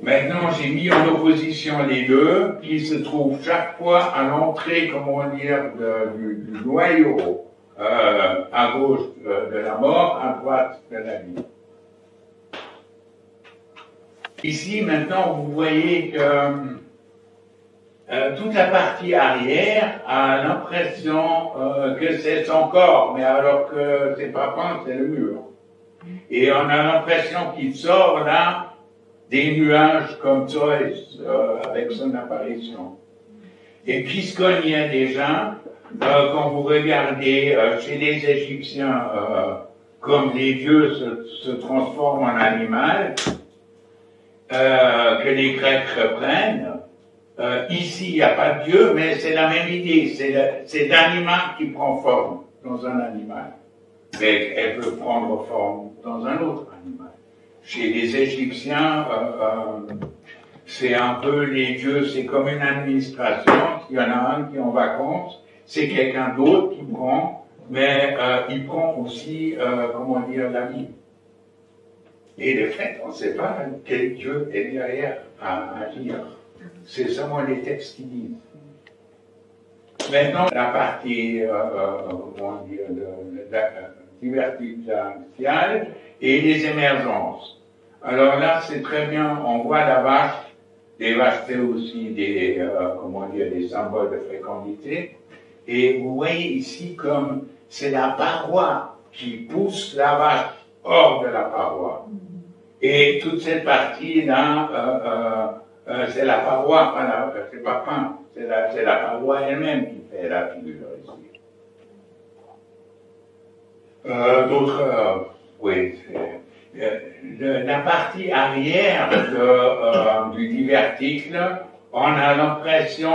Maintenant, j'ai mis en opposition les deux, qui se trouvent chaque fois à l'entrée, comment dire, du noyau, à gauche de la mort, à droite de la vie. Ici, maintenant, vous voyez que toute la partie arrière a l'impression que c'est son corps, mais alors que c'est pas peint, c'est le mur. Et on a l'impression qu'il sort là des nuages comme Zeus avec son apparition. Et puisqu'on y est déjà, quand vous regardez chez les Égyptiens comme les dieux se transforment en animal, que les Grecs reprennent. Ici, il n'y a pas de Dieu, mais c'est la même idée. C'est l'animal qui prend forme dans un animal. Mais elle peut prendre forme dans un autre animal. Chez les Égyptiens, c'est un peu les dieux, c'est comme une administration. Il y en a un qui est en vacances, c'est quelqu'un d'autre qui prend, mais il prend aussi, comment dire, la vie. Et de fait, on ne sait pas quel Dieu est derrière à agir. C'est seulement les textes qui disent. Maintenant, la partie, comment dire, de la diverticiale et les émergences. Alors là, c'est très bien, on voit la vache. Les vaches, c'est aussi des, comment dire, des symboles de fécondité. Et vous voyez ici comme c'est la paroi qui pousse la vache hors de la paroi. Et toute cette partie-là, c'est la paroi, c'est pas fin, c'est la paroi elle-même qui fait la figure ici. Oui, la partie arrière du diverticle, on a l'impression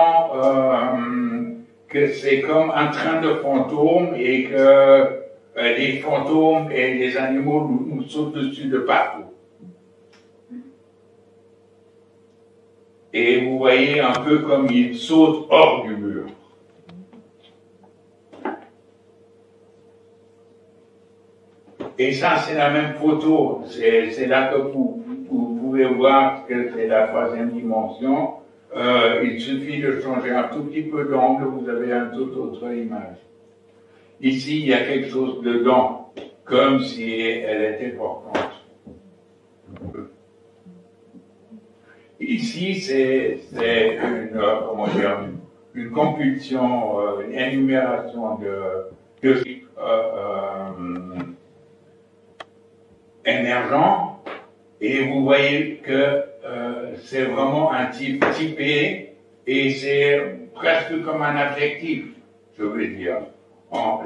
que c'est comme un train de fantômes et que les fantômes et les animaux nous sautent dessus de partout. Et vous voyez un peu comme ils sautent hors du mur. Et ça, c'est la même photo. C'est là que vous pouvez voir que c'est la troisième dimension. Il suffit de changer un tout petit peu d'angle, vous avez une toute autre image. Ici, il y a quelque chose dedans, comme si elle était portante. Ici, c'est une compulsion, une énumération de émergents, et vous voyez que c'est vraiment un type typé, et c'est presque comme un adjectif, je veux dire.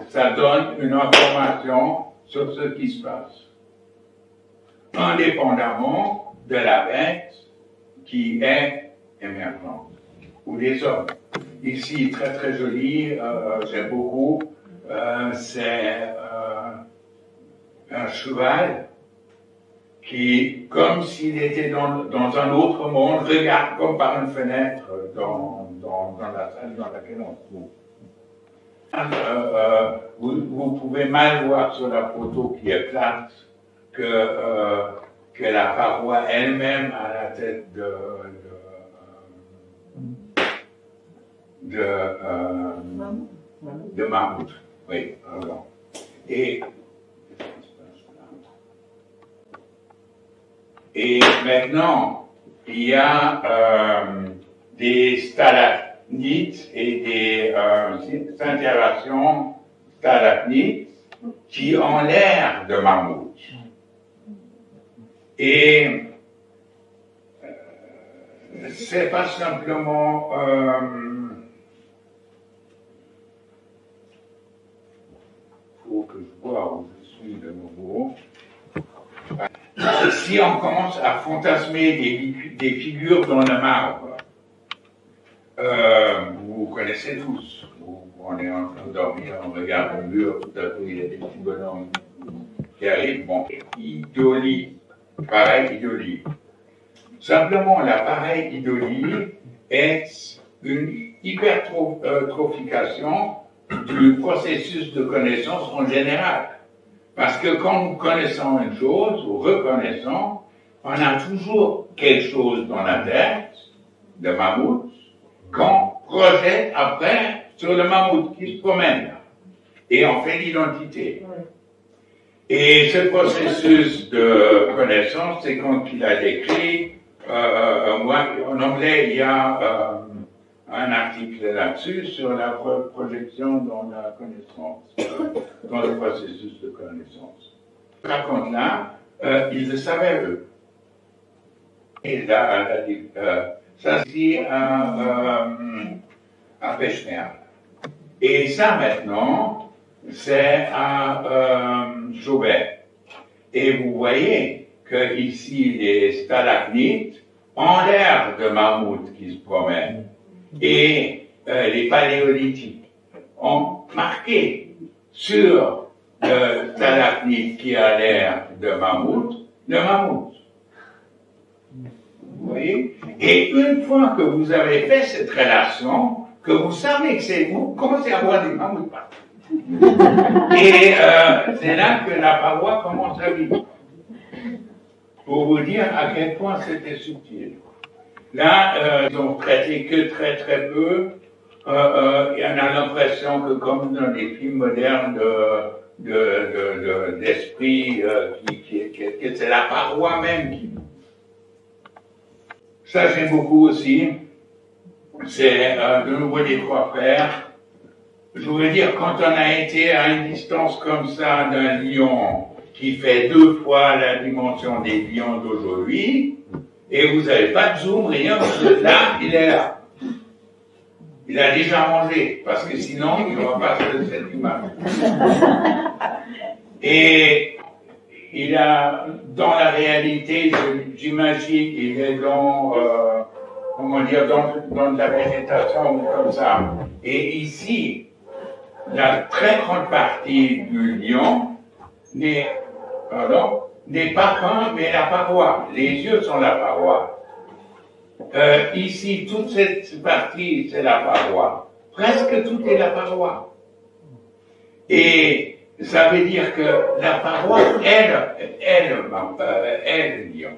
Ça donne une information sur ce qui se passe, indépendamment de la bête qui est émergente, ou des hommes. Ici, très très joli, j'aime beaucoup, c'est un cheval qui, comme s'il était dans un autre monde, regarde comme par une fenêtre dans la salle dans laquelle on se trouve. Vous pouvez mal voir sur la photo qui est plate que la paroi elle-même a la tête de mammouth. Oui, pardon. Et maintenant, il y a des stalagmites et des scintillations stalagmites qui ont l'air de mammouth. Et c'est pas simplement faut que je vois où je suis de nouveau. Si on commence à fantasmer des figures dans le marbre, vous connaissez tous. On est en train de dormir, on regarde le mur, tout à coup il y a des petits bonhommes qui arrivent. Bon, idolie, pareil idolie. Simplement, l'appareil idolie est une hypertrophication du processus de connaissance en général. Parce que quand nous connaissons une chose, ou reconnaissons, on a toujours quelque chose dans la tête de mammouth qu'on projette après sur le mammouth qui se promène. Et on fait l'identité. Et ce processus de connaissance, c'est quand il a décrit, en anglais, il y a un article là-dessus sur la projection dans la connaissance, dans le processus de connaissance. Raconte là, ils le savaient eux. Et là, ça c'est à Pechner. Et ça maintenant, c'est à Chauvet. Et vous voyez que ici les stalagmites ont l'air de mammouths qui se promènent. Et les paléolithiques ont marqué sur le stalagmite qui a l'air de mammouth, le mammouth. Vous voyez? Et une fois que vous avez fait cette relation, que vous savez que c'est vous, commencez à voir des mammouths partout. Et c'est là que la paroi commence à vivre. Pour vous dire à quel point c'était subtil. Là, ils ont traité que très très peu. On a l'impression que comme dans les films modernes d'esprit, que c'est la paroi même qui... Ça j'aime beaucoup aussi. C'est de nouveau les trois frères. Je voudrais dire, quand on a été à une distance comme ça d'un lion qui fait 2 fois la dimension des lions d'aujourd'hui, et vous n'avez pas de zoom, rien, là, il est là. Il a déjà mangé, parce que sinon, il n'y aura pas cette image. Et il a, dans la réalité, j'imagine, il est dans, comment dire, dans de la végétation comme ça. Et ici, la très grande partie du lion n'est pas peint, mais la paroi. Les yeux sont la paroi. Ici, toute cette partie, c'est la paroi. Presque tout est la paroi. Et ça veut dire que la paroi, elle, lion.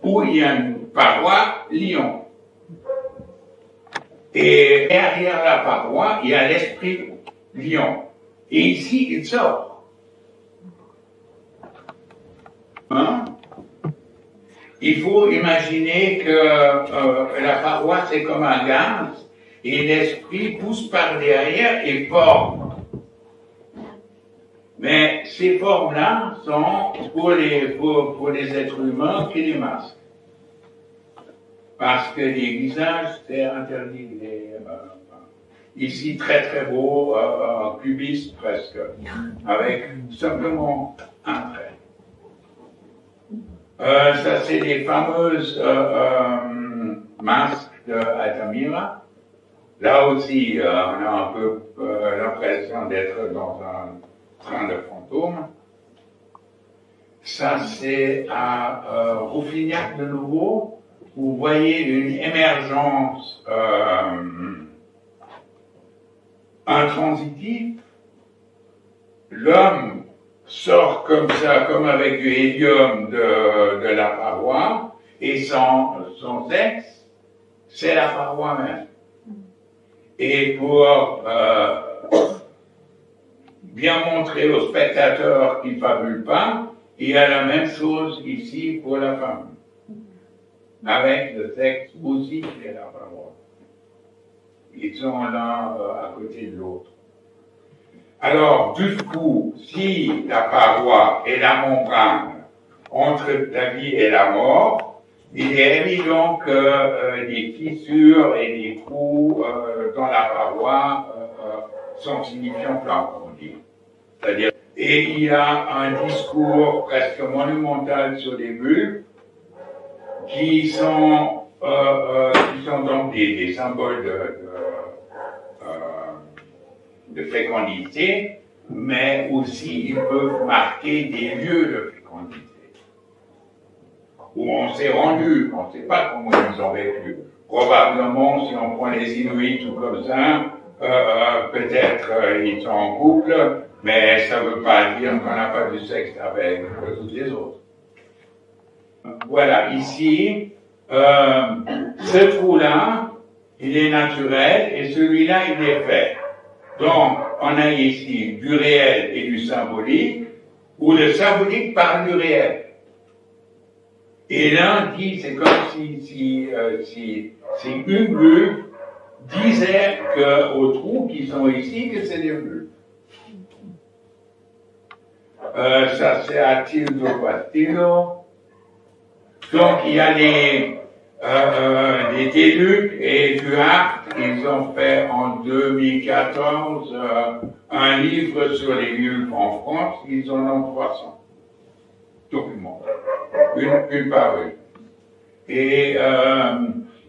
Où il y a une paroi, lion. Et derrière la paroi, il y a l'esprit lion. Et ici, il sort. Hein? Il faut imaginer que la paroi, c'est comme un gaz, et l'esprit pousse par derrière et forme. Mais ces formes-là sont pour les êtres humains que des masques. Parce que les visages, c'est interdit. Ici, très très beau, cubiste presque, avec simplement un trait. Ça, c'est les fameuses masques de Altamira. Là aussi, on a un peu l'impression d'être dans un train de fantôme. Ça, c'est à Rouffignac de nouveau. Vous voyez une émergence intransitive. L'homme sort comme ça, comme avec du hélium de la paroi, et son sexe, c'est la paroi même. Et pour bien montrer aux spectateurs qui ne fabulent pas, il y a la même chose ici pour la femme. Avec le sexe aussi qui est la paroi. Ils sont l'un à côté de l'autre. Alors, du coup, si la paroi est la membrane entre la vie et la mort, il est évident que les fissures et les trous dans la paroi sont signifiants, comme on dit. C'est-à-dire, et il y a un discours presque monumental sur les bulbes qui sont donc des symboles de fécondité, mais aussi ils peuvent marquer des lieux de fécondité, où on s'est rendu, on ne sait pas comment ils ont vécu. Probablement, si on prend les Inuits ou comme ça, peut-être ils sont en couple, mais ça ne veut pas dire qu'on n'a pas du sexe avec tous les autres. Voilà, ici, ce trou-là, il est naturel, et celui-là, il est fait. Donc, on a ici du réel et du symbolique, où le symbolique parle du réel. Et l'un dit, c'est comme si une bulbe disait aux trous qui sont ici que c'est des bulbes. Ça, c'est à Tildo Castillo. Donc, il y a des Déluc et du Hart ils ont fait en 2014 un livre sur les vulves en France, ils en ont 300 documents, une par une. Et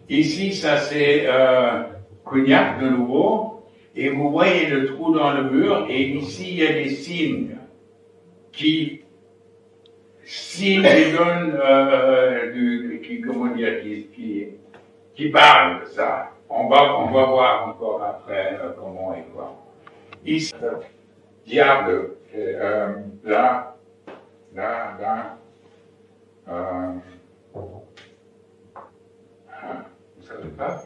ici, ça c'est Cognac de nouveau, et vous voyez le trou dans le mur, et ici il y a des signes qui donnent, qui parlent de ça. On va voir encore après comment et quoi. Ici, diable, là, vous savez pas?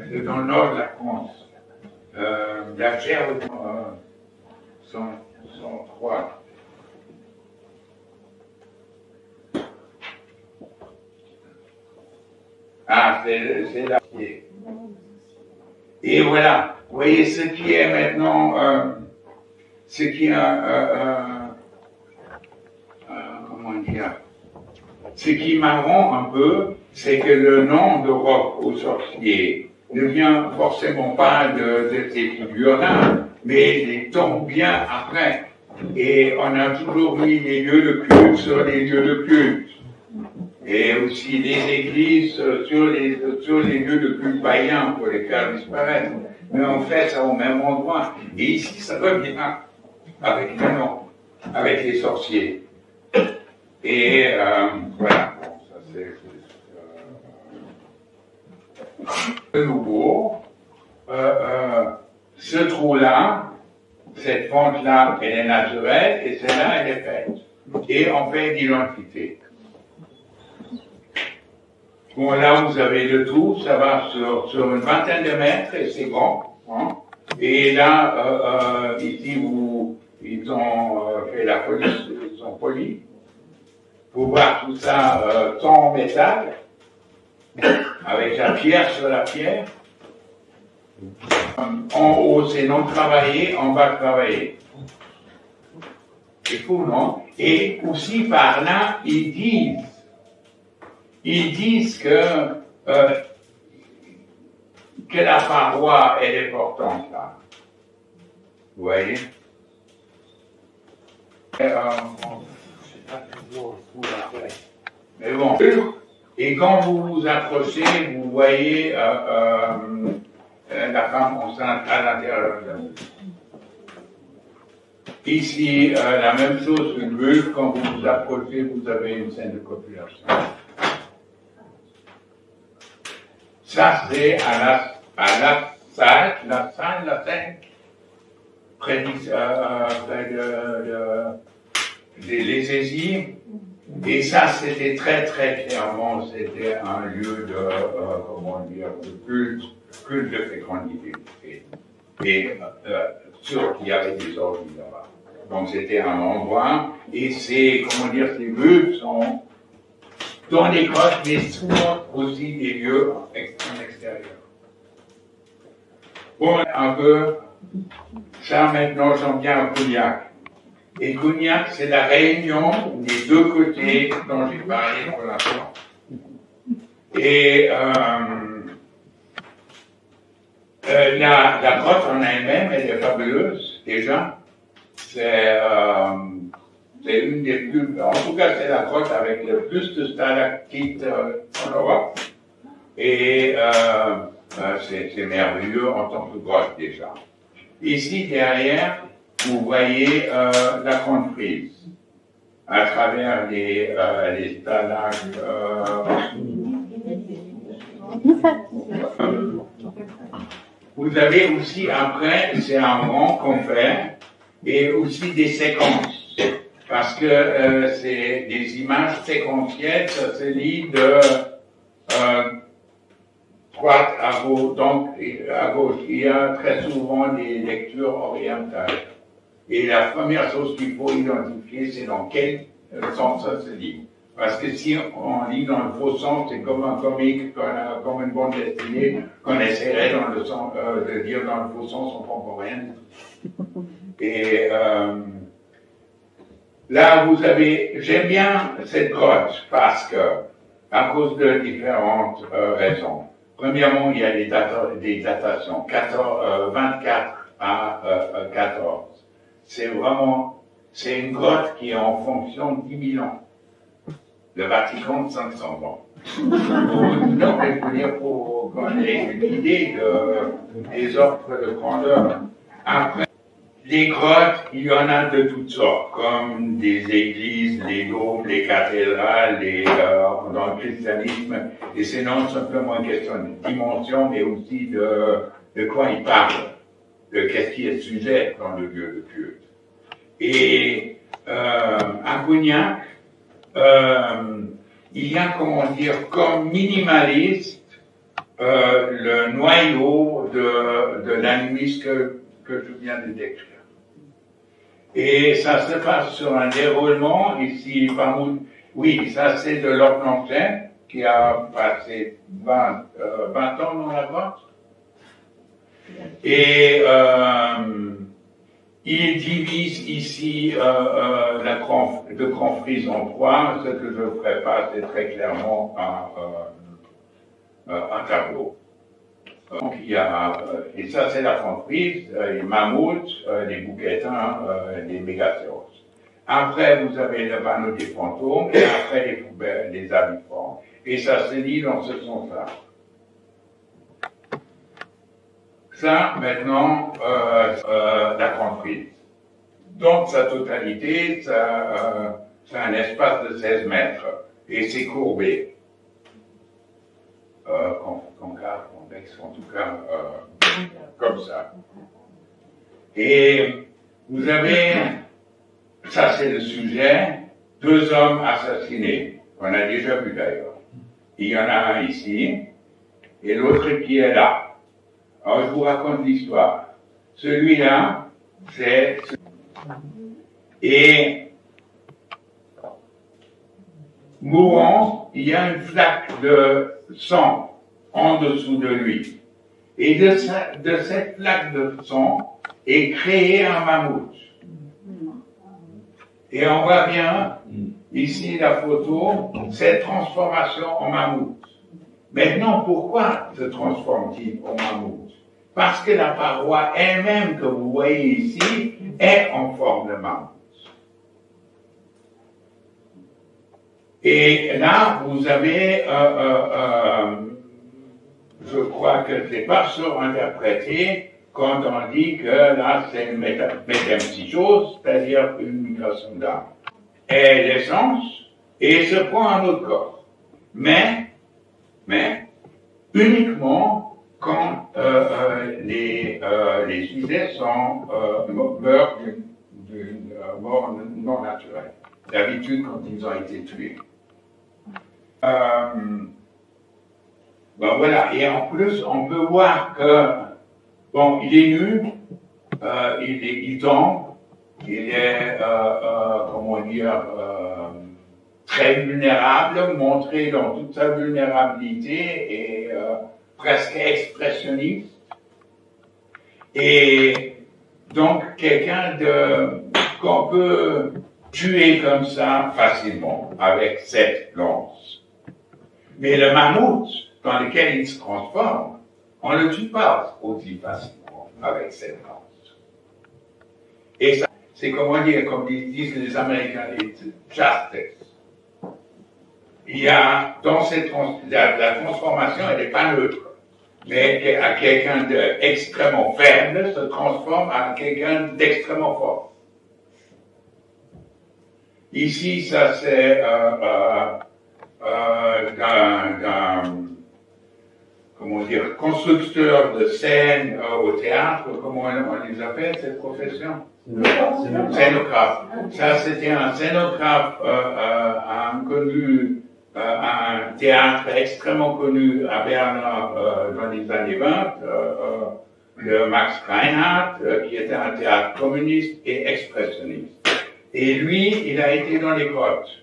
C'est dans le nord de la France. La chair sont trois. Ah, c'est là. Et voilà, vous voyez ce qui est maintenant, ce qui est comment dire, ce qui m'arrange un peu, c'est que le nom de Roc aux sorciers ne vient forcément pas de ces figures-là, mais il tombe bien après. Et on a toujours mis les lieux de culte sur les lieux de culte. Et aussi les églises sur les lieux de culte païens pour les faire disparaître. Mais on fait ça au même endroit. Et ici, ça revient avec le nom, avec les sorciers. Et voilà, bon, ça c'est de nouveau. Ce trou-là, cette fente-là, elle est naturelle, et celle-là, elle est faite. Et on fait une identité. Bon, là, vous avez le tout, ça va sur une vingtaine de mètres, et c'est grand. Hein. Et là, ici, ils ont fait la police, ils ont poli. Vous voir tout ça en métal, avec la pierre sur la pierre. En haut, c'est non travaillé, en bas, travaillé. C'est fou, non? Et aussi, par là, ils disent que la paroi, elle est importante, là. Vous voyez? Mais bon, et quand vous vous approchez, vous voyez la femme enceinte à l'intérieur de la vulve. Ici, la même chose, une vulve, quand vous vous approchez, vous avez une scène de copulation. Ça, c'est à la salle, près des Aisies. Et ça, c'était très, très clairement, c'était un lieu de, comment dire, de culte de fécondité. Et sûr qu'il y avait des orgies là-bas. Donc, c'était un endroit, et ces vulves sont dans les grottes, mais souvent aussi des lieux en extérieur. Bon, un peu, ça maintenant, j'en viens à Cognac. Et Cognac, c'est la réunion des deux côtés dont j'ai parlé pour l'instant. Et la grotte en elle-même, elle est fabuleuse, déjà. C'est une des plus... En tout cas, c'est la grotte avec le plus de stalactites en Europe. Et c'est merveilleux en tant que grotte, déjà. Ici, derrière, vous voyez la grande frise, à travers les stalactites. Vous avez aussi, après, c'est un rang qu'on fait, et aussi des séquences. Parce que c'est des images séquentielles, ça se lit de droite à gauche. Donc, à gauche, il y a très souvent des lectures orientales. Et la première chose qu'il faut identifier, c'est dans quel sens ça se lit. Parce que si on lit dans le faux sens, c'est comme un comique, comme une bande dessinée, qu'on essaierait dans le sens, de lire dans le faux sens, on ne comprend rien. Et là, vous avez, j'aime bien cette grotte parce que, à cause de différentes raisons. Premièrement, il y a des datations 24 à 14. C'est une grotte qui est en fonction de 10 000 ans. Le Vatican, 500 ans. Donc, je veux dire, pour qu'on ait une idée des ordres de grandeur. Après, les grottes, il y en a de toutes sortes, comme des églises, les dômes, les cathédrales, dans le christianisme. Et c'est non simplement une question de dimension, mais aussi de quoi il parle, de qu'est-ce qui est sujet dans le lieu de culte. Et à Cougnac, il y a, comment dire, comme minimaliste, le noyau de l'animisme que je viens de décrire. Et ça se passe sur un déroulement, ici, oui, ça c'est de Lord Langton, qui a passé 20 ans dans la grotte. Et il divise ici le Grand Frise en trois. Ce que je ne ferai pas, c'est très clairement un tableau. Donc il y a, et ça c'est la Grand Frise, les mammouths, les bouquetins, les mégacéros. Après vous avez le panneau des fantômes, et après les habitants. Et ça se lit dans ce sens-là. Ça, maintenant, la Grande Frise. Dans sa totalité, ça un espace de 16 mètres. Et c'est courbé. Concave, convexe, en tout cas, comme ça. Et vous avez, ça c'est le sujet, 2 hommes assassinés. On a déjà vu d'ailleurs. Il y en a un ici, et l'autre qui est là. Alors, je vous raconte l'histoire. Celui-là, c'est... Et mourant, il y a une flaque de sang en dessous de lui. Et de cette flaque de sang est créé un mammouth. Et on voit bien, ici la photo, cette transformation en mammouth. Maintenant, pourquoi se transforme-t-il en mammouth? Parce que la paroi elle-même que vous voyez ici est en forme de mammouth. Et là, vous avez, je crois que c'est pas surinterprété quand on dit que là, c'est une métempsychose, c'est-à-dire une migration d'âme. Et l'essence, et se prend un autre corps. Mais, uniquement quand les sujets meurent d'une mort non naturelle. D'habitude, quand ils ont été tués. Voilà. Et en plus, on peut voir que, bon, il est nu, il tombe, il est, comment dire, très vulnérable, montré dans toute sa vulnérabilité et presque expressionniste. Et donc, quelqu'un qu'on peut tuer comme ça facilement avec cette lance. Mais le mammouth, dans lequel il se transforme, on ne le tue pas aussi facilement avec cette lance. Et ça, c'est comment dire, comme disent les Américains, it's justice. Il y a, dans cette la transformation, elle n'est pas neutre. Mais à quelqu'un d'extrêmement faible se transforme en quelqu'un d'extrêmement fort. Ici, ça c'est comment dire, constructeur de scènes au théâtre, comment on les appelle, cette profession? Scénographe. Ça, c'était un scénographe, un théâtre extrêmement connu à Berlin dans les années 20, le Max Reinhardt, qui était un théâtre communiste et expressionniste. Et lui, il a été dans les grottes.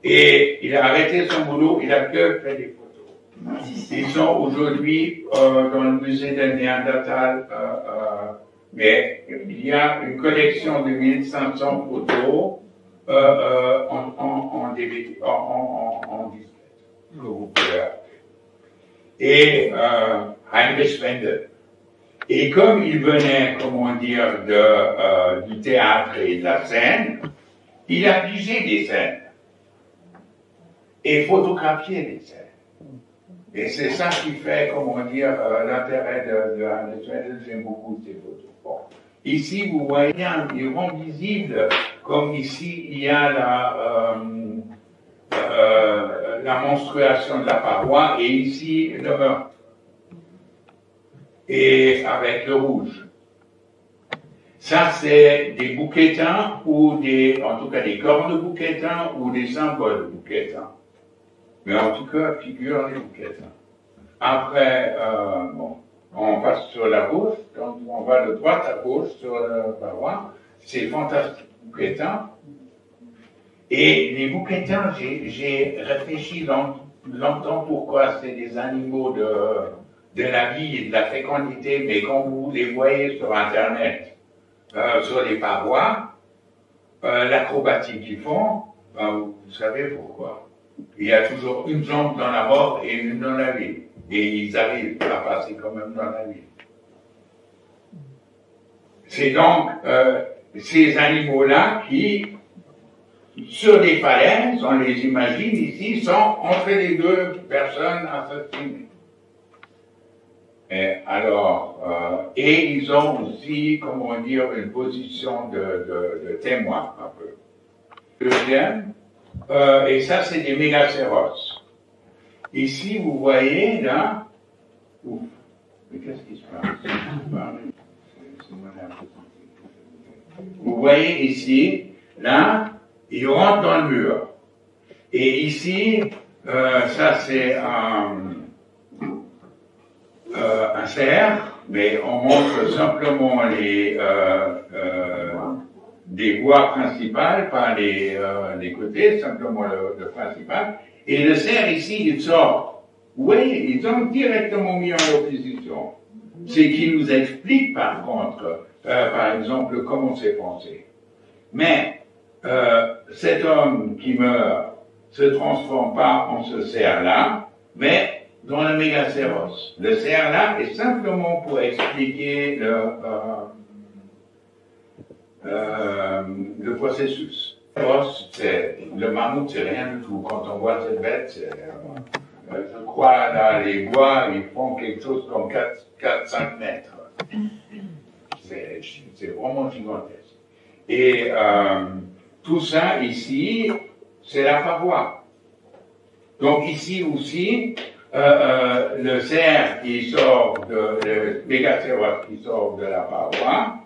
Et il a arrêté son boulot, il a que fait des photos. Ils sont aujourd'hui dans le musée de Néandertal, mais il y a une collection de 1500 photos en DVD, en disquette, que vous pouvez acheter. et Heinrich Wendel. Et comme il venait, comment dire, du théâtre et de la scène, il a figé des scènes et photographié des scènes. Et c'est ça qui fait, comment dire, l'intérêt de Heinrich Wendel. J'aime beaucoup ces photos. Bon. Ici, vous voyez, ils rendent visibles, comme ici, il y a la menstruation de la paroi, et ici, le meurtre. Et avec le rouge. Ça, c'est des bouquetins, ou en tout cas des corps de bouquetins, ou des symboles de bouquetins. Mais en tout cas, figure les bouquetins. Après, bon, on passe sur la gauche, quand on va de droite à gauche sur la paroi, c'est fantastique, bouquetins. Et les bouquetins, j'ai réfléchi longtemps pourquoi c'est des animaux de la vie et de la fécondité, mais quand vous les voyez sur Internet, sur les parois, l'acrobatie qu'ils font, vous savez pourquoi. Il y a toujours une jambe dans la mort et une dans la vie. Et ils arrivent à passer quand même dans la vie. C'est donc ces animaux-là qui, sur des falaises, on les imagine ici, sont entre les deux personnes assassinées. Et alors, et ils ont aussi, comment dire, une position de témoin un peu. Deuxième, et ça c'est des mégacéros. Ici, vous voyez, là, ouf, mais qu'est-ce qui se passe? Vous voyez ici, là, il rentre dans le mur. Et ici, ça c'est un cerf, mais on montre simplement des voies principales, pas les côtés, simplement le principal. Et le cerf ici, il sort. Vous voyez, ils ont directement mis en opposition. Ce qui nous explique par contre, par exemple, comment c'est pensé. Mais cet homme qui meurt se transforme pas en ce cerf-là, mais dans le mégacéros. Le cerf-là est simplement pour expliquer le processus. Le mammouth, c'est rien du tout. Quand on voit cette bête, je crois, là, les bois, ils font quelque chose comme 4-5 mètres. C'est vraiment gigantesque. Et tout ça, ici, c'est la paroi. Donc ici aussi, le cerf qui sort le mégacéros qui sort de la paroi,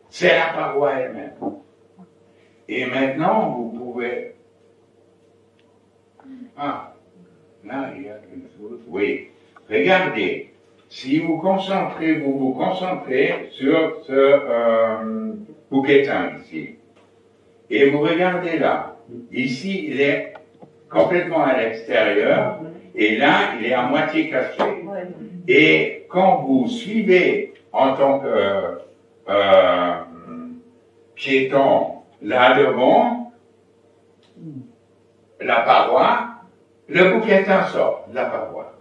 c'est la paroi elle-même. Et maintenant, vous pouvez... Ah, là, il y a quelque chose. Oui. Regardez, si vous vous concentrez sur ce bouquetin ici. Et vous regardez là. Ici, il est complètement à l'extérieur. Et là, il est à moitié caché. Et quand vous suivez en tant que piéton là devant la paroi, le bouquetin sort de la paroi.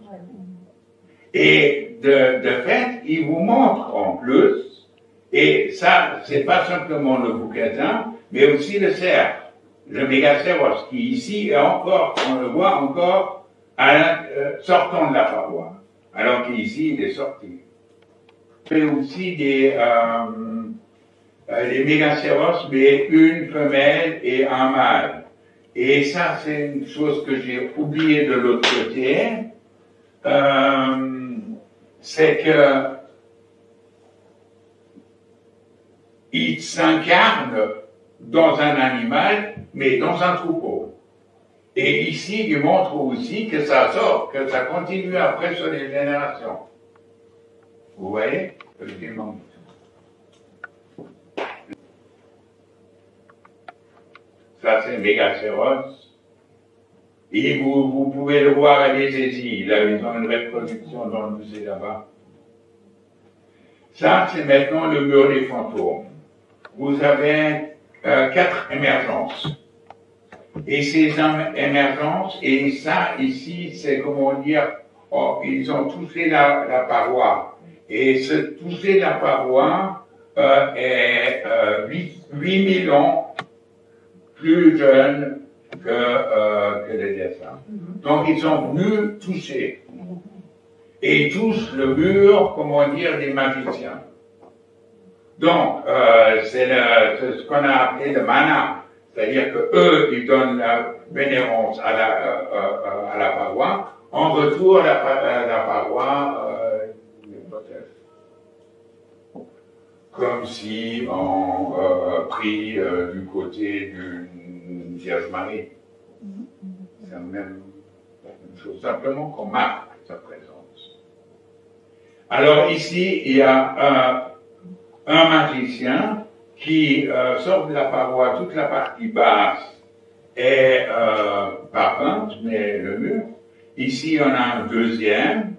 Et de fait, il vous montre en plus, et ça, c'est pas simplement le bouquetin, mais aussi le cerf, le mégacéros, qui ici est encore, on le voit encore, sortant de la paroi, alors qu'ici, il est sorti. Il y a aussi les mégacéros, mais une femelle et un mâle. Et ça, c'est une chose que j'ai oublié de l'autre côté, c'est que il s'incarne dans un animal, mais dans un troupeau. Et ici, il montre aussi que ça sort, que ça continue après sur les générations. Vous voyez? Ça, c'est mégacéros. Et vous pouvez le voir à Lézésie. Là, ils ont une reproduction dans le musée là-bas. Ça, c'est maintenant le mur des fantômes. Vous avez 4 émergences. Et ces émergences, et ça, ici, c'est comment dire, ils ont touché la paroi. Et ce toucher la paroi est 8 millions plus jeune que les dessins. Donc ils sont venus toucher. Et ils touchent le mur, comment dire, des magiciens. Donc, c'est ce qu'on a appelé le mana. C'est-à-dire que eux, ils donnent la vénérance à la paroi. En retour, la paroi les protège. Comme si on prit du côté d'une Vierge Marie. C'est la même chose, simplement qu'on marque sa présence. Alors ici, il y a un magicien qui sort de la paroi, toute la partie basse est pas peinte, mais le mur. Ici, on a un deuxième,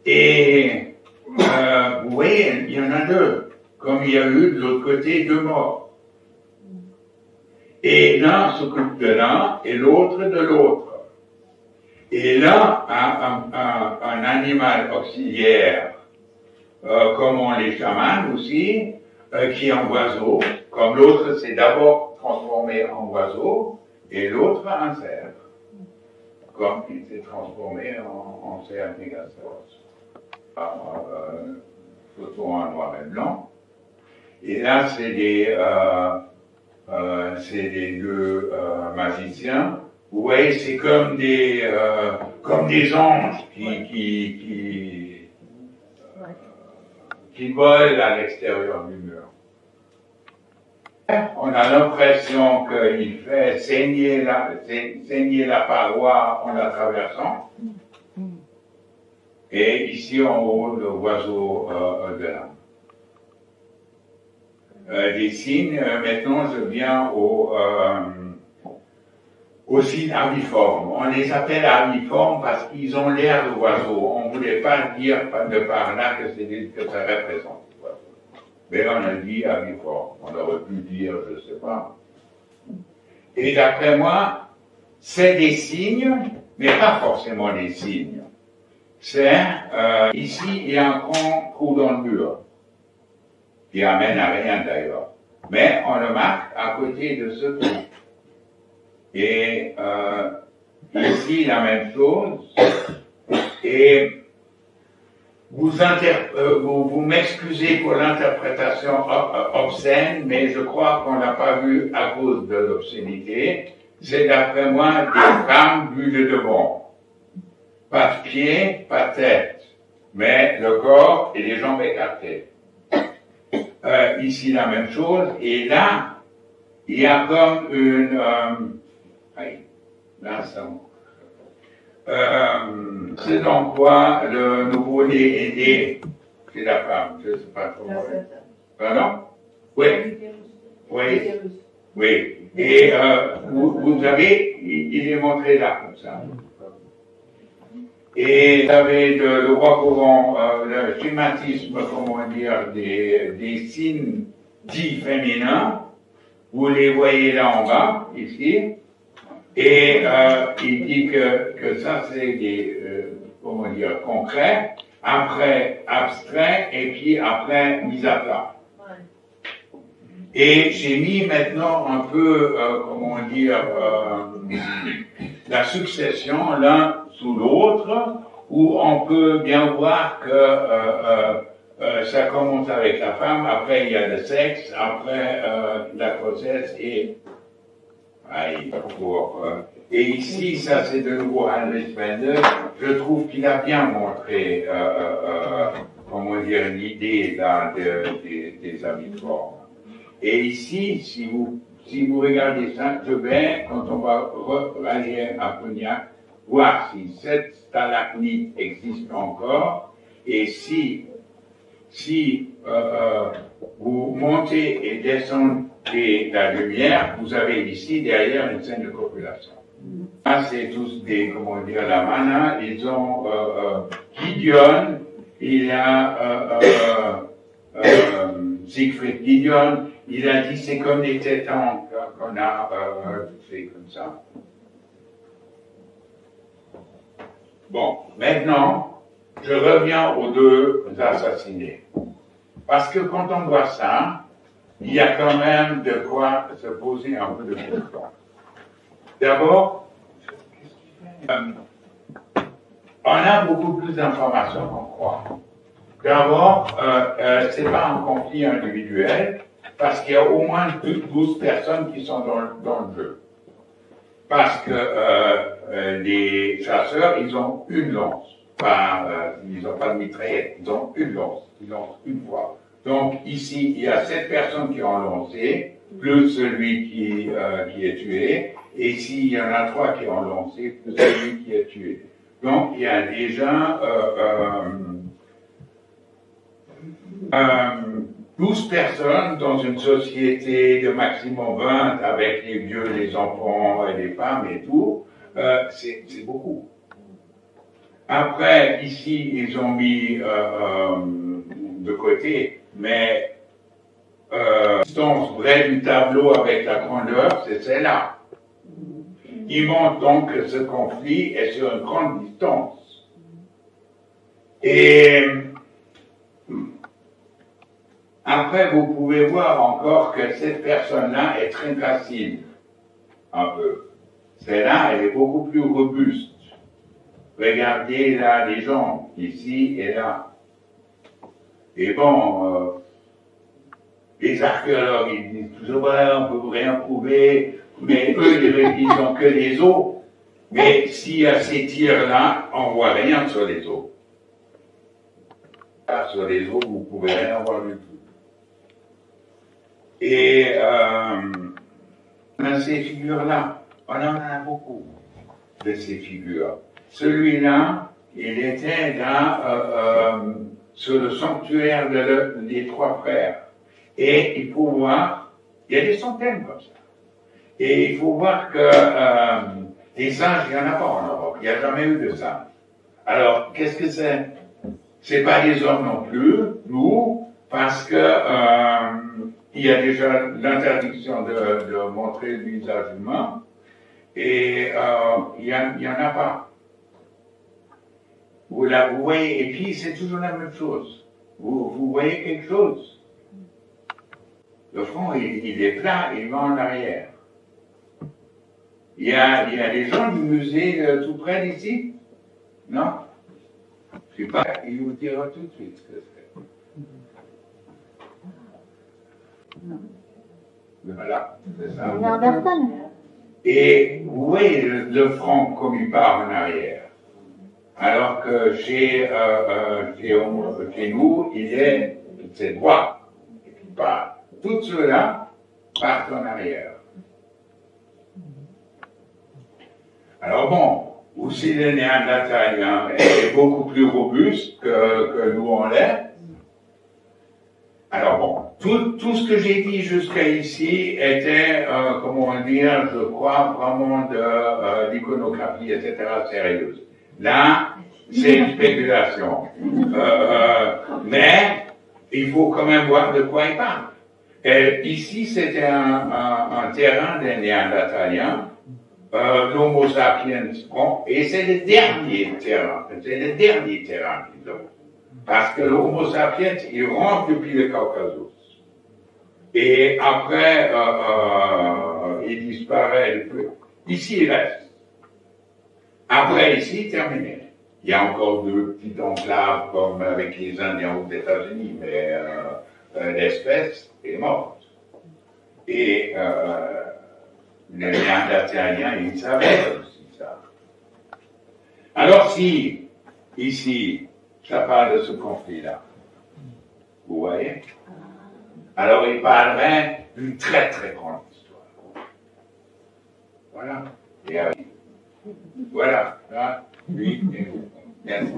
et vous voyez, il y en a deux, comme il y a eu de l'autre côté deux morts. Et l'un s'occupe de l'un et l'autre de l'autre. Et l'un a un animal auxiliaire, comme on les chamans aussi, qui est un oiseau, comme l'autre s'est d'abord transformé en oiseau, et l'autre en cerf, comme il s'est transformé en cerf mégaceros. Photo en noir et blanc. Et là, c'est les deux magiciens. Vous voyez, c'est comme des anges qui volent à l'extérieur du mur. On a l'impression qu'il fait saigner la paroi en la traversant. Et ici en haut, le oiseau de l'âme. Des signes, maintenant je viens aux signes aviformes. On les appelle aviformes parce qu'ils ont l'air d'oiseaux. On ne voulait pas dire de par là que ça représente l'oiseau. Mais on a dit aviforme. On aurait pu dire, je ne sais pas. Et d'après moi, c'est des signes, mais pas forcément des signes. C'est, ici, il y a un grand trou dans le mur, qui amène à rien d'ailleurs. Mais on le marque à côté de ce trou. Et ici, la même chose. Et vous m'excusez pour l'interprétation obscène, mais je crois qu'on n'a pas vu à cause de l'obscénité. C'est d'après moi des femmes vues de devant. Pas de pied, pas de tête, mais le corps et les jambes écartées. Ici, la même chose. Et là, il y a comme une... là, ça... c'est donc quoi le nouveau aider, c'est la femme, je ne sais pas comment. Pardon? Oui. Oui. Oui. Et vous avez, il est montré là comme ça. Et vous avez le recourant, le schématisme, comment dire, des signes dits féminins. Vous les voyez là en bas, ici. Et il dit que ça, c'est des, comment dire, concrets, après abstrait, et puis après mis à plat. Et j'ai mis maintenant un peu, comment dire, la succession l'un sous l'autre, où on peut bien voir que ça commence avec la femme, après il y a le sexe, après la grossesse et et ici, ça c'est de nouveau Heinrich Bender, je trouve qu'il a bien montré, comment dire, l'idée des aviformes. Et ici, si vous regardez ça, je vais, quand on va aller à Cognac, voir si cette stalagmite existe encore, et si vous montez et descendez la lumière, vous avez ici derrière une scène de copulation. Là, c'est tous des, comment dire, la mana, ils ont Gideon, il y a Siegfried Gideon, il a dit c'est comme des tétans qu'on a fait comme ça. Bon, maintenant, je reviens aux deux assassinés. Parce que quand on voit ça, il y a quand même de quoi se poser un peu de questions. D'abord, on a beaucoup plus d'informations qu'on croit. D'abord, c'est pas un conflit individuel, parce qu'il y a au moins 12 personnes qui sont dans le jeu. Parce que les chasseurs, ils ont une lance. Ils n'ont pas de mitraillette, ils ont une lance. Ils lancent une fois. Donc ici, il y a 7 personnes qui ont lancé, plus celui qui est tué. Et ici, il y en a 3 qui ont lancé, plus celui qui est tué. Donc il y a déjà 12 personnes dans une société de maximum 20 avec les vieux, les enfants et les femmes et tout, c'est beaucoup. Après, ici, ils ont mis de côté, mais la distance vraie du tableau avec la grandeur, c'est celle-là. Il montre donc que ce conflit est sur une grande distance. Et après, vous pouvez voir encore que cette personne-là est très facile, un peu. Celle-là, elle est beaucoup plus robuste. Regardez là les jambes, ici et là. Et bon, les archéologues, ils disent toujours, ouais, on ne peut rien prouver, mais eux, ils n'ont que les os. Mais s'il y a ces tirs-là, on ne voit rien sur les os. Là, sur les os, vous ne pouvez rien voir du tout. Et ces figures-là, on en a beaucoup de ces figures. Celui-là, il était là sur le sanctuaire des 3 frères. Et il faut voir, il y a des centaines comme ça. Et il faut voir que des singes, il n'y en a pas en Europe. Il n'y a jamais eu de singes. Alors, qu'est-ce que c'est? C'est pas des hommes non plus, nous, parce que il y a déjà l'interdiction de montrer le visage humain, et il y en a pas. Vous voyez, et puis c'est toujours la même chose. Vous voyez quelque chose. Le front, il est plat, il va en arrière. Il y a des gens du musée tout près d'ici? Non? Je sais pas, il vous dira tout de suite ce que c'est. Voilà, c'est ça. Et vous voyez le front comme il part en arrière. Alors que chez nous, c'est droit. Et puis part. Tout cela part en arrière. Alors bon, aussi le néandertalien est beaucoup plus robuste que nous on l'est. Alors bon, tout ce que j'ai dit jusqu'à ici était, comment dire, je crois, vraiment de l'iconographie, etc., sérieuse. Là, c'est une spéculation. Mais il faut quand même voir de quoi il parle. Ici, c'était un terrain des Néandertaliens, l'Homo sapiens, et c'est le dernier terrain qu'ils ont. Parce que l'Homo sapiens, il rentre depuis le Caucasus. Et après, il disparaît. Ici, il reste. Après, ici, terminé. Il y a encore 2 petites enclaves comme avec les Indiens aux États-Unis, mais l'espèce est morte. Et les Néandertaliens, ils savaient aussi ça. Alors si, ici, ça parle de ce conflit-là, vous voyez? Alors il parlerait d'une très très grande histoire. Voilà. Et voilà. Là, lui et vous. Merci.